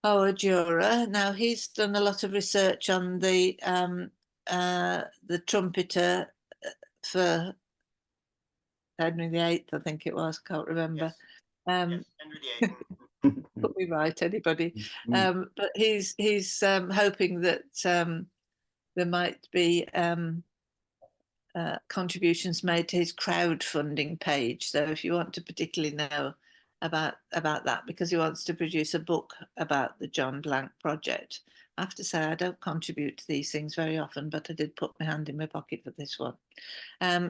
Ojura. Now he's done a lot of research on the trumpeter for Henry VIII, I think it was, can't remember. Yes. Yes, Henry VIII. Put me right, anybody. But he's hoping that there might be contributions made to his crowdfunding page. So if you want to particularly know about that, because he wants to produce a book about the John Blank project. I have to say I don't contribute to these things very often, but I did put my hand in my pocket for this one.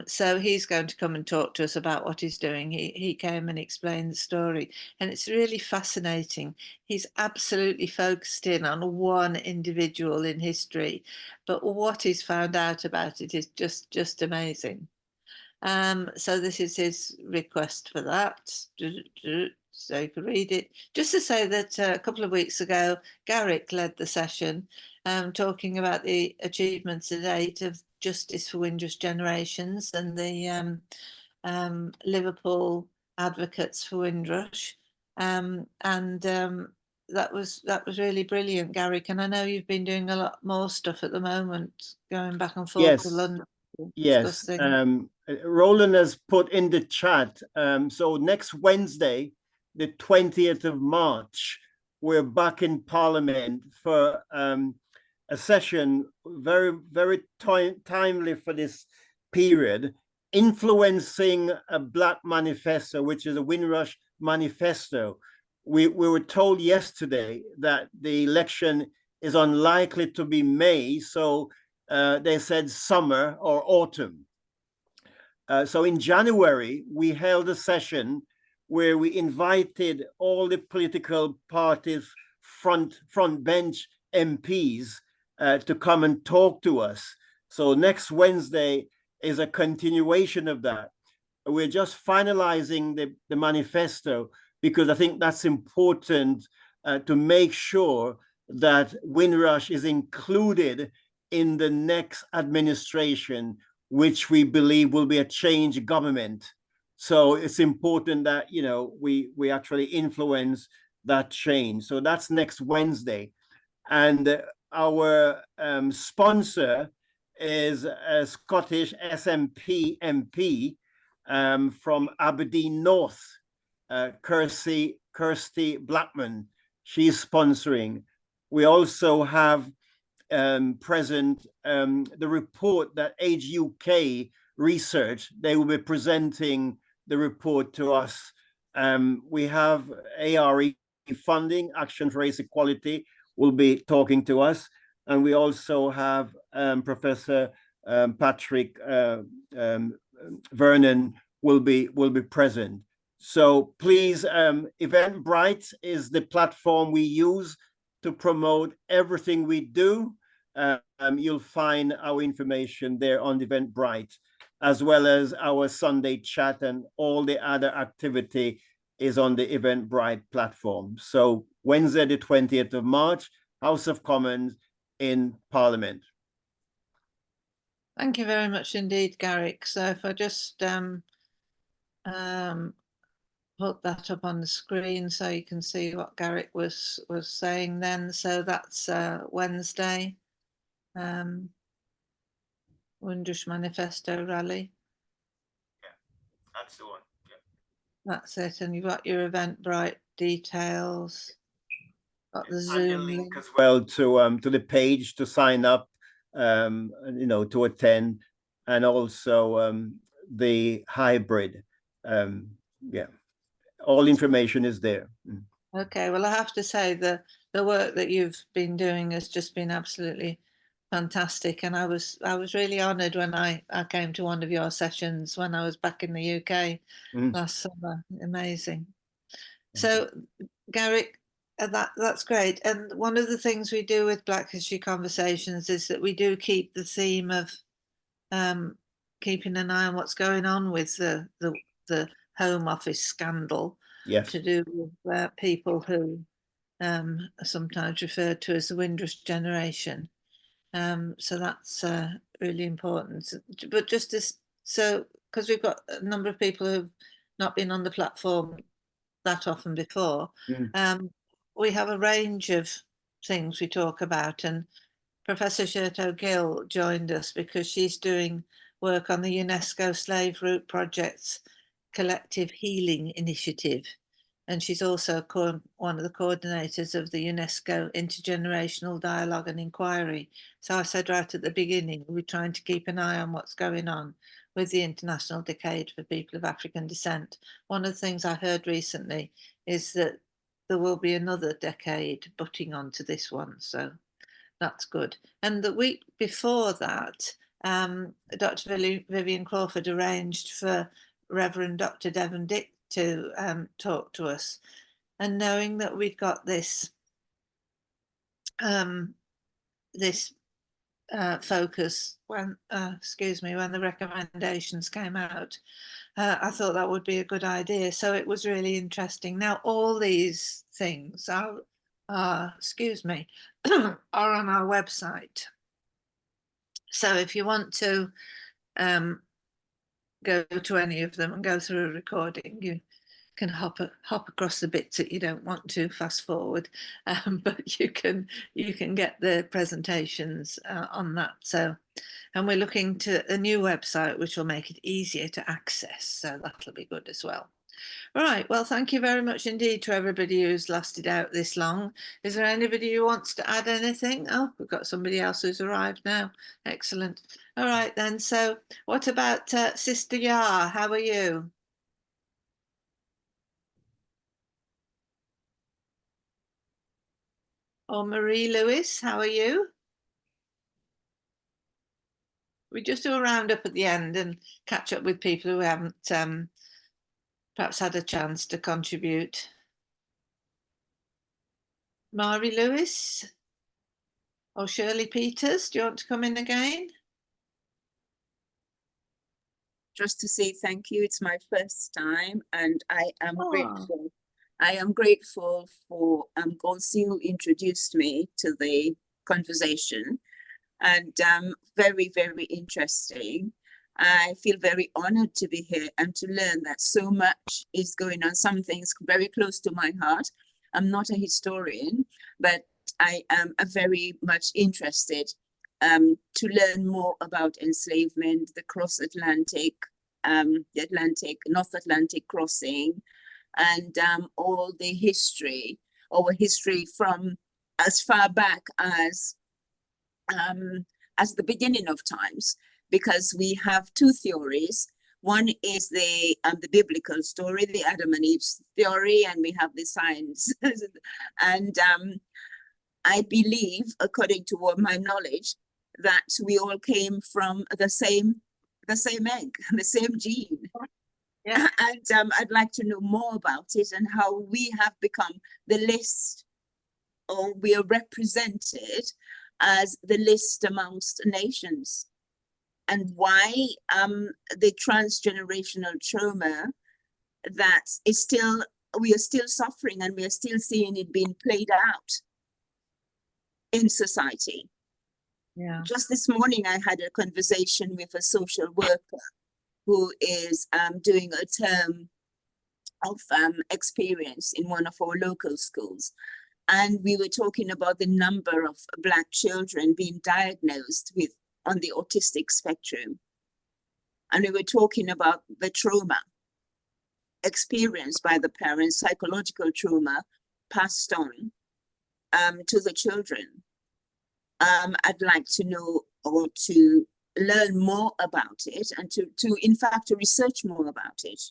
So he's going to come and talk to us about what he's doing. He came and explained the story, and it's really fascinating. He's absolutely focused in on one individual in history, but what he's found out about it is just amazing. So this is his request for that. So you can read it. Just to say that a couple of weeks ago, Garrick led the session talking about the achievements to date of Justice for Windrush Generations and the Liverpool Advocates for Windrush. That was really brilliant, Garrick. And I know you've been doing a lot more stuff at the moment, going back and forth to London. Yes. Roland has put in the chat. So next Wednesday, the 20th of March, we're back in Parliament for a session very, very timely for this period, influencing a Black manifesto, which is a Windrush manifesto. We were told yesterday that the election is unlikely to be May, so they said summer or autumn. So in January, we held a session where we invited all the political parties, front bench MPs to come and talk to us. So next Wednesday is a continuation of that. We're just finalizing the manifesto because I think that's important to make sure that Windrush is included in the next administration, which we believe will be a change government. So it's important that, you know, we actually influence that change. So that's next Wednesday. And our sponsor is a Scottish SNP MP from Aberdeen North, Kirsty Blackman. She's sponsoring. We also have present the report that Age UK research. They will be presenting the report to us. We have ARE funding, Action for Race Equality, will be talking to us. And we also have Professor Patrick Vernon will be present. So please, Eventbrite is the platform we use to promote everything we do. You'll find our information there on Eventbrite, as well as our Sunday chat, and all the other activity is on the Eventbrite platform. So Wednesday, the 20th of March, House of Commons in Parliament. Thank you very much indeed, Garrick. So if I just put that up on the screen so you can see what Garrick was saying then. So that's Wednesday, Windrush Manifesto rally. Yeah, that's the one. Yeah. That's it. And you've got your Eventbrite details. Got the Zoom link as well to the page to sign up, you know, to attend, and also the hybrid. Yeah, all information is there. Okay, well, I have to say the work that you've been doing has just been absolutely fantastic, and I was really honoured when I came to one of your sessions when I was back in the UK last summer. Amazing. So, Garrick, that's great. And one of the things we do with Black History Conversations is that we do keep the theme of keeping an eye on what's going on with the Home Office scandal. Yes. To do with people who are sometimes referred to as the Windrush generation. So that's really important. But just as so, because we've got a number of people who've not been on the platform that often before, we have a range of things we talk about, and Professor Sherto-Gill joined us because she's doing work on the UNESCO Slave Route Project's Collective Healing Initiative, and she's also one of the coordinators of the UNESCO Intergenerational Dialogue and Inquiry. So I said right at the beginning, we're trying to keep an eye on what's going on with the International Decade for People of African Descent. One of the things I heard recently is that there will be another decade butting onto this one, so that's good. And the week before that, Dr. Vivian Crawford arranged for Reverend Dr. Devon Dick to talk to us, and knowing that we'd got this focus when when the recommendations came out, I thought that would be a good idea. So it was really interesting. Now all these things are are on our website. So if you want to go to any of them and go through a recording, you can hop across the bits that you don't want to fast forward, but you can get the presentations on that. So, and we're looking to a new website which will make it easier to access, so that'll be good as well. Right, well, thank you very much indeed to everybody who's lasted out this long. Is there anybody who wants to add anything? Oh, we've got somebody else who's arrived now. Excellent. All right then, so what about Sister Yar? How are you? Or Marie Lewis, how are you? We just do a roundup at the end and catch up with people who haven't perhaps had a chance to contribute. Mari Lewis or Shirley Peters, do you want to come in again? Just to say thank you. It's my first time, and I am grateful. I am grateful for Gonsi, who introduced me to the conversation, and very, very interesting. I feel very honored to be here and to learn that so much is going on. Some things very close to my heart. I'm not a historian, but I am very much interested to learn more about enslavement, the cross-Atlantic, North Atlantic crossing, and all the history, our history from as far back as as the beginning of times, because we have two theories. One is the biblical story, the Adam and Eve theory, and we have the science. And I believe, according to all my knowledge, that we all came from the same egg, the same gene. Yeah. And I'd like to know more about it and how we have become the list, or we are represented as the list amongst nations, and why the transgenerational trauma that is still, we are still suffering, and we are still seeing it being played out in society. Yeah. Just this morning, I had a conversation with a social worker who is doing a term of experience in one of our local schools. And we were talking about the number of Black children being diagnosed with on the autistic spectrum. And we were talking about the trauma experienced by the parents, psychological trauma passed on to the children. I'd like to know, or to learn more about it, and to in fact to research more about it.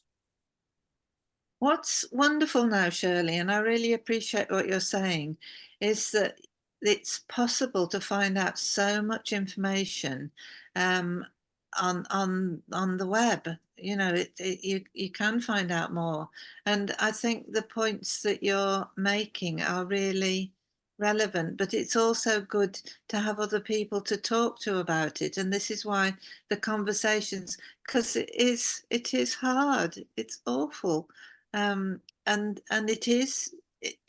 What's wonderful now, Shirley, and I really appreciate what you're saying, is that it's possible to find out so much information on the web. You know, you can find out more, and I think the points that you're making are really relevant. But it's also good to have other people to talk to about it, and this is why the conversations, because it is hard, it's awful. And it is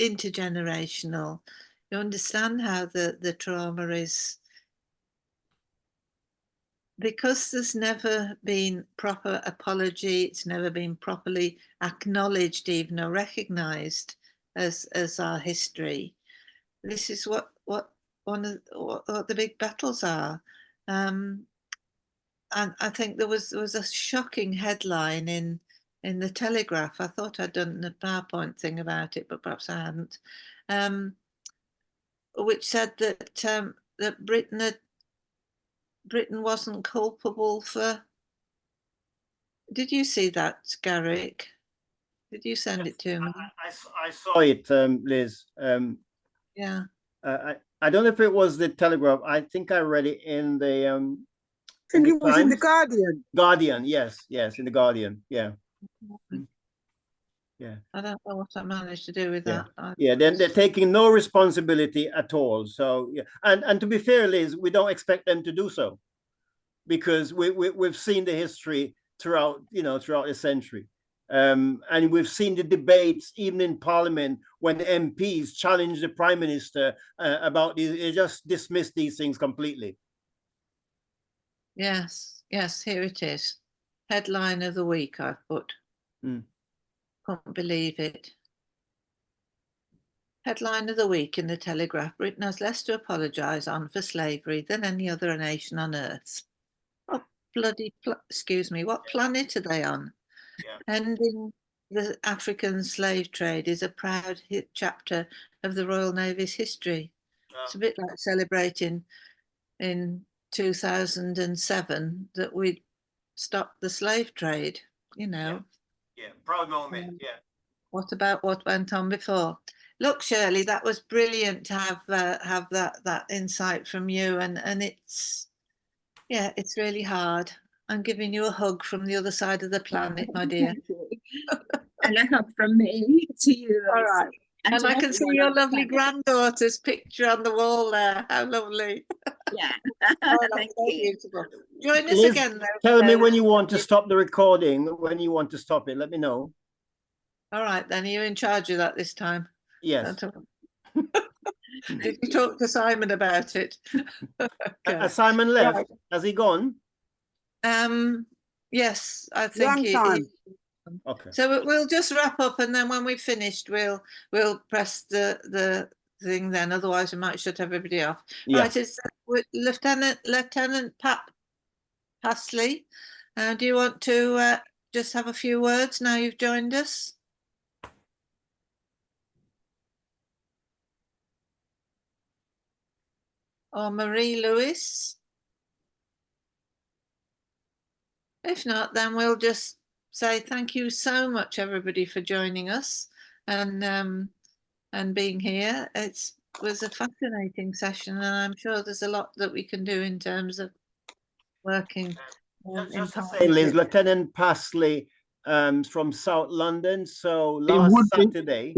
intergenerational. You understand how the trauma is, because there's never been proper apology, it's never been properly acknowledged even, or recognized as our history. This is what the big battles are. And I think there was a shocking headline in the Telegraph. I thought I'd done a PowerPoint thing about it, but perhaps I hadn't, which said that Britain wasn't culpable for. Did you see that, Garrick? Did you send it to me? I saw it, Liz. Yeah. I don't know if it was the Telegraph. I think I read it in the. I think it was in the Guardian. Guardian, yes, in the Guardian, yeah. Yeah. I don't know what I managed to do with that. Yeah, then they're taking no responsibility at all. So yeah, and to be fair, Liz, we don't expect them to do so, because we've seen the history throughout the century, and we've seen the debates even in Parliament when the MPs challenge the Prime Minister about these. They just dismiss these things completely. Yes, here it is. Headline of the week I've put. Can't believe it. Headline of the week in the Telegraph: Britain has less to apologise on for slavery than any other nation on earth. What excuse me, what planet are they on? Yeah. Ending the African slave trade is a proud chapter of the Royal Navy's history. It's a bit like celebrating in 2007 that we'd stopped the slave trade, you know. Yeah, proud moment, yeah. What about what went on before? Look, Shirley, that was brilliant to have that insight from you, and it's really hard. I'm giving you a hug from the other side of the planet, my dear. And a hug from me to you. All right. And I can see your lovely granddaughter's picture on the wall there. How lovely. Yeah. Thank you. Beautiful. Join us Liz, again, though. Tell me when you want to stop the recording, when you want to stop it. Let me know. All right, then. Are you in charge of that this time? Yes. Did you talk to Simon about it? Okay. Has Simon left? Right. Has he gone? Yes, I think he. Okay. So we'll just wrap up, and then when we've finished, we'll press the thing. Then, otherwise, we might shut everybody off. Yeah. Right, it's Lieutenant Pat Pasley. Do you want to just have a few words now you've joined us? or Marie Lewis? If not, then we'll just say thank you so much, everybody, for joining us and being here. It was a fascinating session, and I'm sure there's a lot that we can do in terms of working in Just to say, Liz, partnership. Lieutenant Pasley from South London. So last Saturday.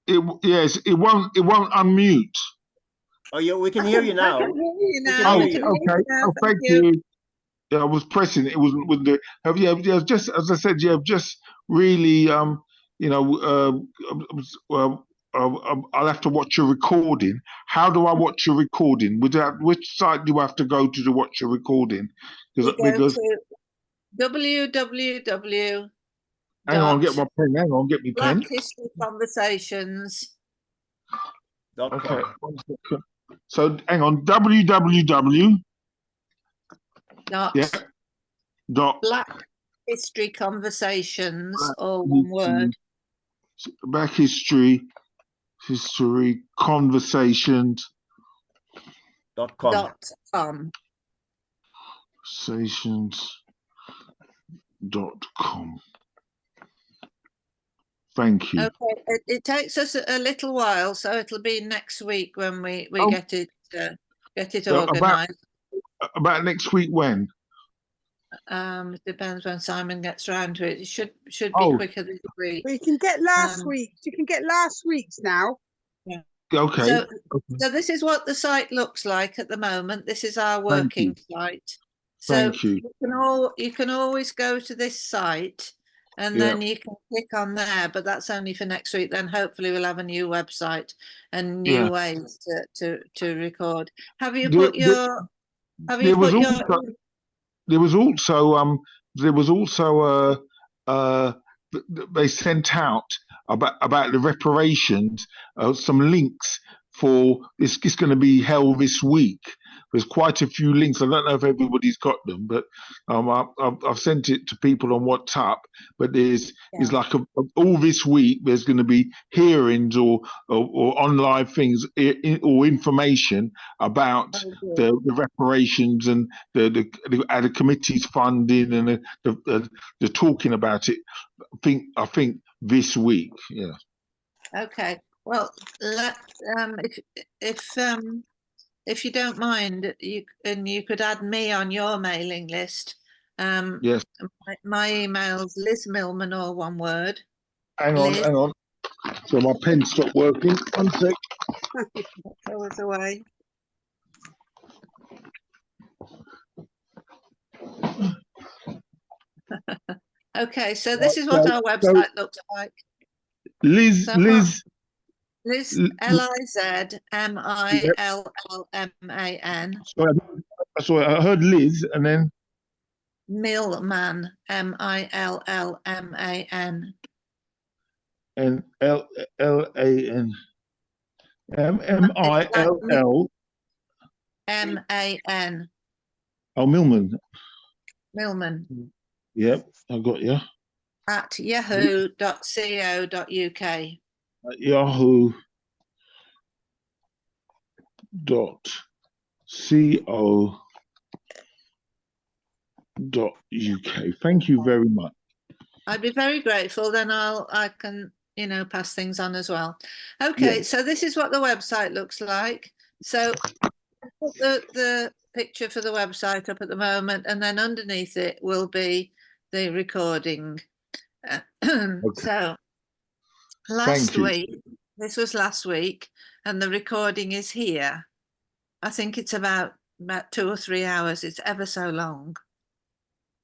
Yes, it won't unmute. Oh, we can hear you now. I can hear you now. Oh, I can hear you okay. now. Oh, thank you. Yeah, I was pressing it. It wasn't with the. Yeah, just as I said, yeah, just really, you know, I'll have to watch a recording. How do I watch a recording? Which site do I have to go to watch a recording? You go to www. Hang on, get my pen. Hang on, get me pen. Black History Conversations. Okay. So hang on, www. Black History Conversations, all one word. Black History Conversations. .com. Conversations.com. Thank you. Okay, it takes us a little while, so it'll be next week when we get it organised. About next week when? It depends when Simon gets around to it. It should be quicker this week. We can get last week's. You can get last week's now. Yeah. Okay. So this is what the site looks like at the moment. This is our working site. So Thank you. You can always go to this site and then you can click on there, but that's only for next week. Then hopefully we'll have a new website and new ways to record. Have you put your there was also they sent out about the reparations some links for this. It's going to be held this week. There's quite a few links. I don't know if everybody's got them, but I've sent it to people on WhatsApp. But there's like all this week. There's going to be hearings or online things or information about the reparations and the committee's funding and the talking about it. I think this week. Yeah. Okay. Well, if you don't mind, you could add me on your mailing list. Yes. My email's Liz Millman, all one word. Hang on. So my pen stopped working. 1 sec. Go away. Okay, so this is what our website looks like. Liz, Liz, L-I-Z-M-I-L-L-M-A-N. Sorry, I heard Liz and then Millman, M-I-L-L-M-A-N. And L-A-N. M-M-I-L-L. M-A-N. Oh, Millman. Millman. Yep, I got you. At yahoo.co.uk. At yahoo.co.uk. Thank you very much. I'd be very grateful. Then I can pass things on as well. Okay, so this is what the website looks like. So put the picture for the website up at the moment, and then underneath it will be the recording. So last week, this was last week, and the recording is here. I think it's about 2 or 3 hours. It's ever so long,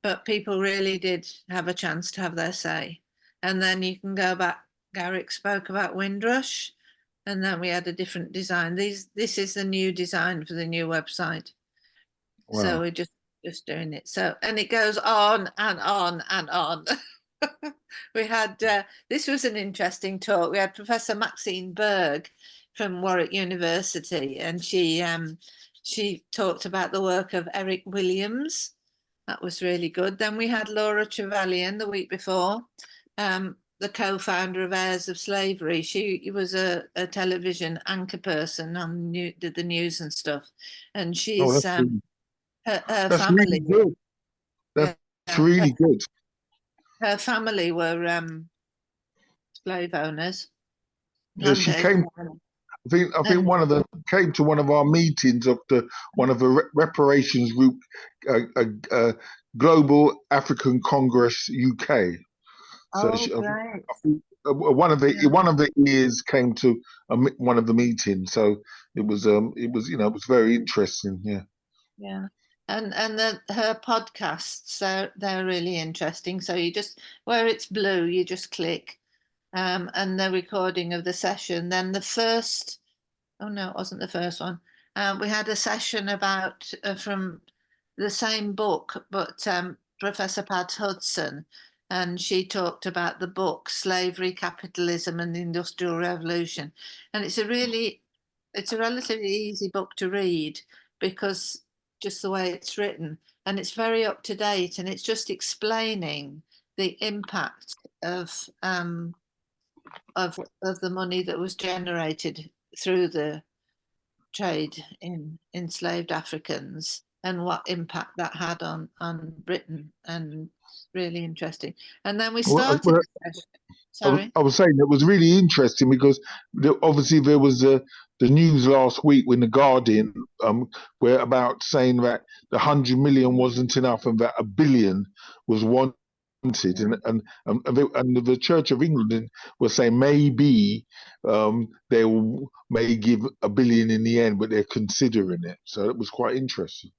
but people really did have a chance to have their say. And then you can go back. Garrick spoke about Windrush, and then we had a different design. This is the new design for the new website. Wow. So we're just doing it. So, and it goes on and on and on. We had this was an interesting talk. We had Professor Maxine Berg from Warwick University, and she talked about the work of Eric Williams. That was really good. Then we had Laura Trevelyan the week before, the co-founder of Heirs of Slavery. She was a television anchor person on did the news and stuff, and Oh, she's that's really, her that's really family. good. That's Yeah, really good. her family were slave owners, Yeah, she landed. came. I think And one of them came to one of our meetings of one of the reparations group, Global African Congress UK. So oh, great. I think one of the ears came to one of the meetings. So it was it was very interesting. Yeah. Yeah. And her podcasts, they're really interesting. So you just, where it's blue, you just click, and the recording of the session. Then the first, oh no, it wasn't the first one. We had a session about from the same book, but Professor Pat Hudson, and she talked about the book Slavery, Capitalism, and the Industrial Revolution. And it's a relatively easy book to read because just the way it's written, and it's very up to date, and it's just explaining the impact of the money that was generated through the trade in enslaved Africans and what impact that had on Britain, and really interesting. And then we started the session. Sorry. I was saying it was really interesting because obviously there was the news last week when the Guardian were about saying that the 100 million wasn't enough and that 1 billion was wanted, and the Church of England was saying maybe they may give 1 billion in the end, but they're considering it. So it was quite interesting.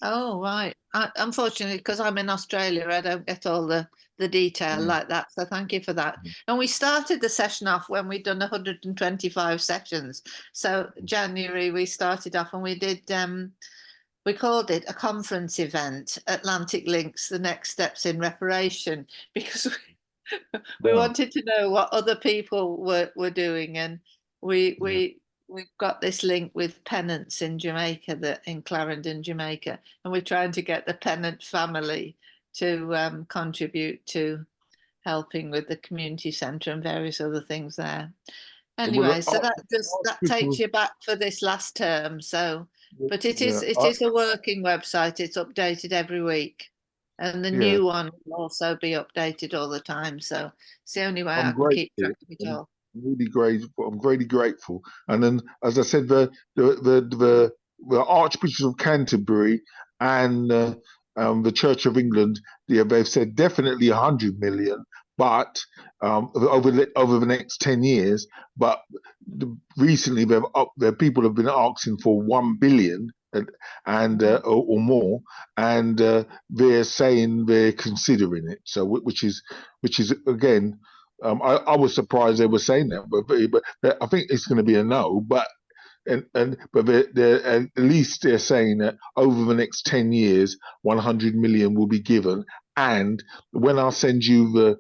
Oh, right. Unfortunately, because I'm in Australia, I don't get all the detail like that. So thank you for that. And we started the session off when we'd done 125 sessions. So January, we started off and we did, we called it a conference event, Atlantic Links, the next steps in reparation, because we wanted to know what other people were doing. And we've got this link with Pennants in Jamaica, in Clarendon, Jamaica, and we're trying to get the Pennant family to contribute to helping with the community centre and various other things there. Anyway, so that takes you back for this last term. So, but it is a working website. It's updated every week, and the new one will also be updated all the time. So it's the only way I can keep track of it all. Really grateful. I'm really grateful. And then, as I said, the Archbishop of Canterbury and the Church of England, they've said definitely 100 million, but over the next 10 years. But recently, people have been asking for 1 billion or more, and they're saying they're considering it. So, which is again. I was surprised they were saying that, but I think it's going to be a no. But they're at least they're saying that over the next 10 years, 100 million will be given. And when I send you the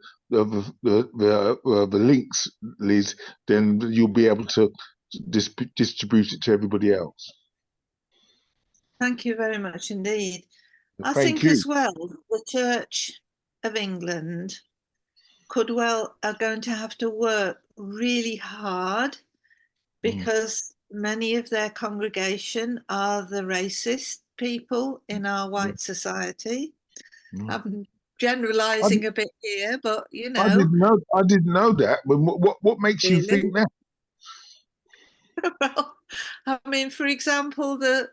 links, Liz, then you'll be able to distribute it to everybody else. Thank you very much indeed. I Thank think you. as well, the Church of England are going to have to work really hard because many of their congregation are the racist people in our white society. I'm generalizing a bit here, but you know. I didn't know that. But what makes you think that? Well, I mean, for example, the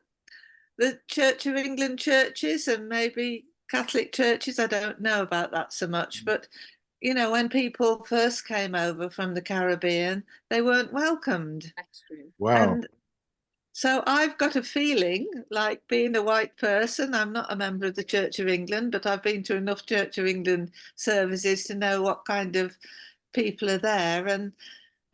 Church of England churches and maybe Catholic churches, I don't know about that so much, but you know, when people first came over from the Caribbean, they weren't welcomed. That's true. Wow. And so I've got a feeling, like being a white person, I'm not a member of the Church of England, but I've been to enough Church of England services to know what kind of people are there.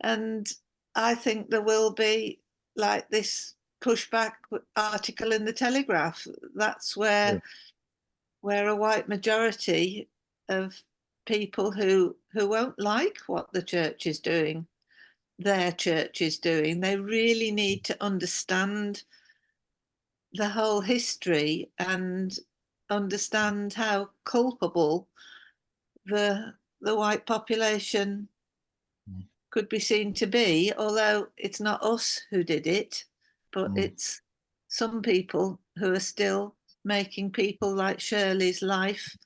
And I think there will be like this pushback article in the Telegraph. That's where a white majority of people who won't like what the church is doing, their church is doing. They really need to understand the whole history and understand how culpable the the white population could be seen to be, although it's not us who did it, but it's some people who are still making people like Shirley's life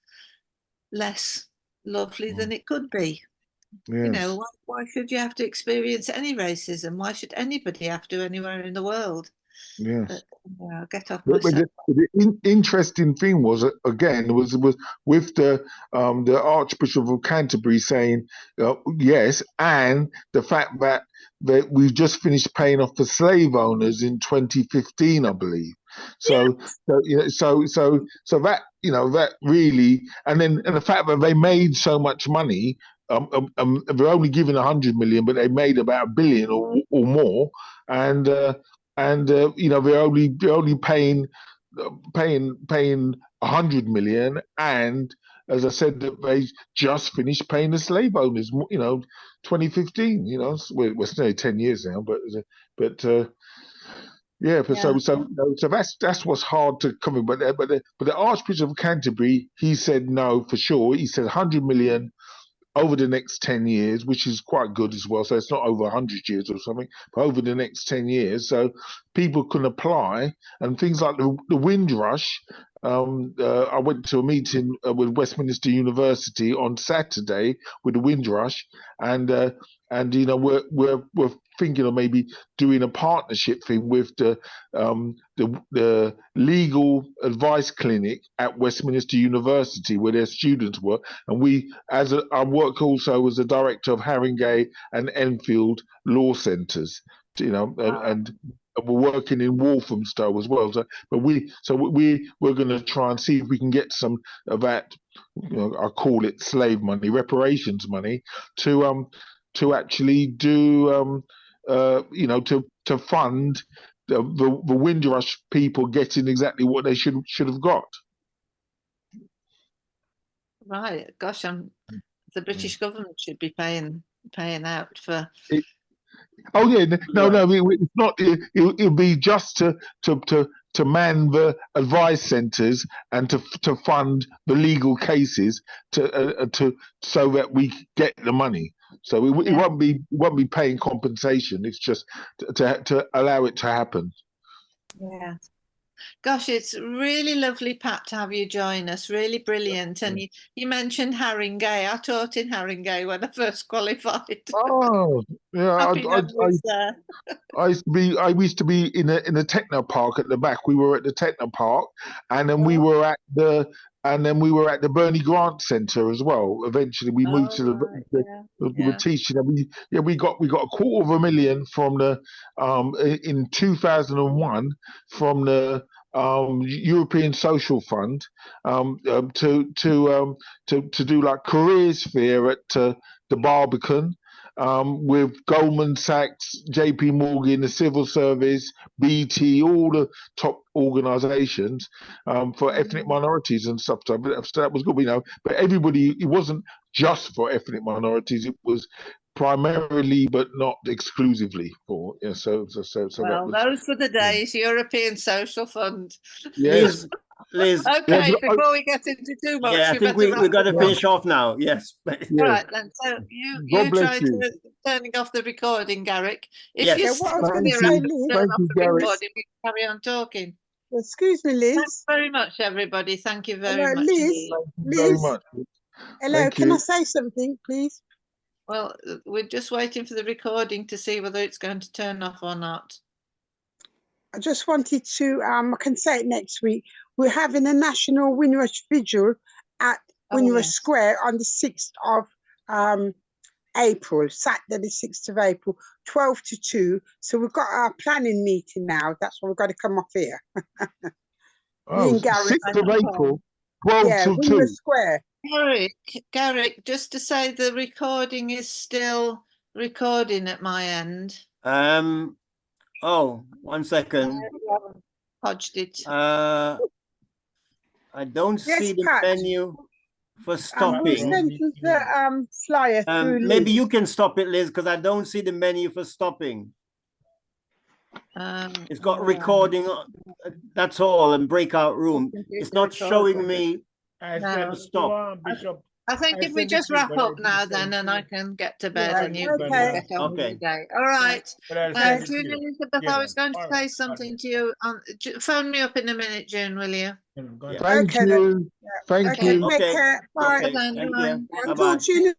less lovely than it could be. Yes. You know, why should you have to experience any racism? Why should anybody have to anywhere in the world? Yes. But, I'll get off But myself. the interesting thing was again was with the Archbishop of Canterbury saying yes, and the fact that we've just finished paying off the slave owners in 2015, I believe. So that that really, and the fact that they made so much money. They're only giving 100 million, but they made about $1 billion or more, and they're only paying 100 million, and as I said, that they just finished paying the slave owners. 2015. We're still 10 years now, but so that's what's hard to come in. But the Archbishop of Canterbury, he said no for sure. He said 100 million. Over the next 10 years, which is quite good as well. So it's not over 100 years or something, but over the next 10 years. So people can apply, and things like the Windrush. I went to a meeting with Westminster University on Saturday with the Windrush, and we're thinking of maybe doing a partnership thing with the legal advice clinic at Westminster University where their students were, and I work also as a director of Haringey and Enfield law centres, and we're working in Walthamstow as well. We're going to try and see if we can get some of that. I call it slave money, reparations money, to actually do to fund the Windrush people getting exactly what they should have got. Right, gosh, the British government should be paying out for. Oh yeah, no, it's not. It'll be just to man the advice centres and to fund the legal cases so that we get the money. So it won't be paying compensation. It's just to allow it to happen. Yeah. Gosh, it's really lovely, Pat, to have you join us. Really brilliant. And you mentioned Haringey. I taught in Haringey when I first qualified. Oh, yeah. Happy memories there. I used to be in a techno park at the back. We were at the techno park, and then we were at the Bernie Grant Centre as well. Eventually, we moved to the teaching. And we got $250,000 from the in 2001 from the European Social Fund to do like careers fair at the Barbican. With Goldman Sachs, JP Morgan, the Civil Service, BT, all the top organisations for ethnic minorities and stuff. So that was good, But everybody, it wasn't just for ethnic minorities; it was primarily, but not exclusively for. Yeah, so well, those were the days. European Social Fund. Yes. Liz. Okay, before we get into too much, I think we got to finish off now. Yes. All right then. So you try to turning off the recording, Garrick. If you what I was going to say, Liz. turn off the recording, we can carry on talking. Excuse me, Liz. Thanks very much, everybody. Thank you very much. Liz. Liz. Hello. Can I say something, please? Well, we're just waiting for the recording to see whether it's going to turn off or not. I just wanted to, I can say it next week. We're having a national Windrush Vigil at Windrush Square on the 6th of April, Saturday the 6th of April, 12 to 2. So we've got our planning meeting now. That's why we've got to come off here. Me and Garrick. 6th of April, 12 to 2. Square. Garrick, just to say the recording is still recording at my end. Oh, 1 second. Hodged it. I don't see the menu for stopping. The flyer through maybe you can stop it, Liz, because I don't see the menu for stopping. It's got recording, that's all, and breakout room. It's not showing me I said stop. Bishop, I think I if we send it just to you, wrap but I up now didn't then, send and you. I can get to bed Yeah, and you can okay. get on with Okay. your day. All right. But I'll send it to June you. Elizabeth, Yeah, I was going to all say right. something to you. Phone me up in a minute, June, will you? Go Yeah. ahead. Thank Okay then. you. Thank Okay. you. Take Okay. care. Bye. Okay. Bye-bye. Thank Bye. you. I'll Bye-bye. talk to you in a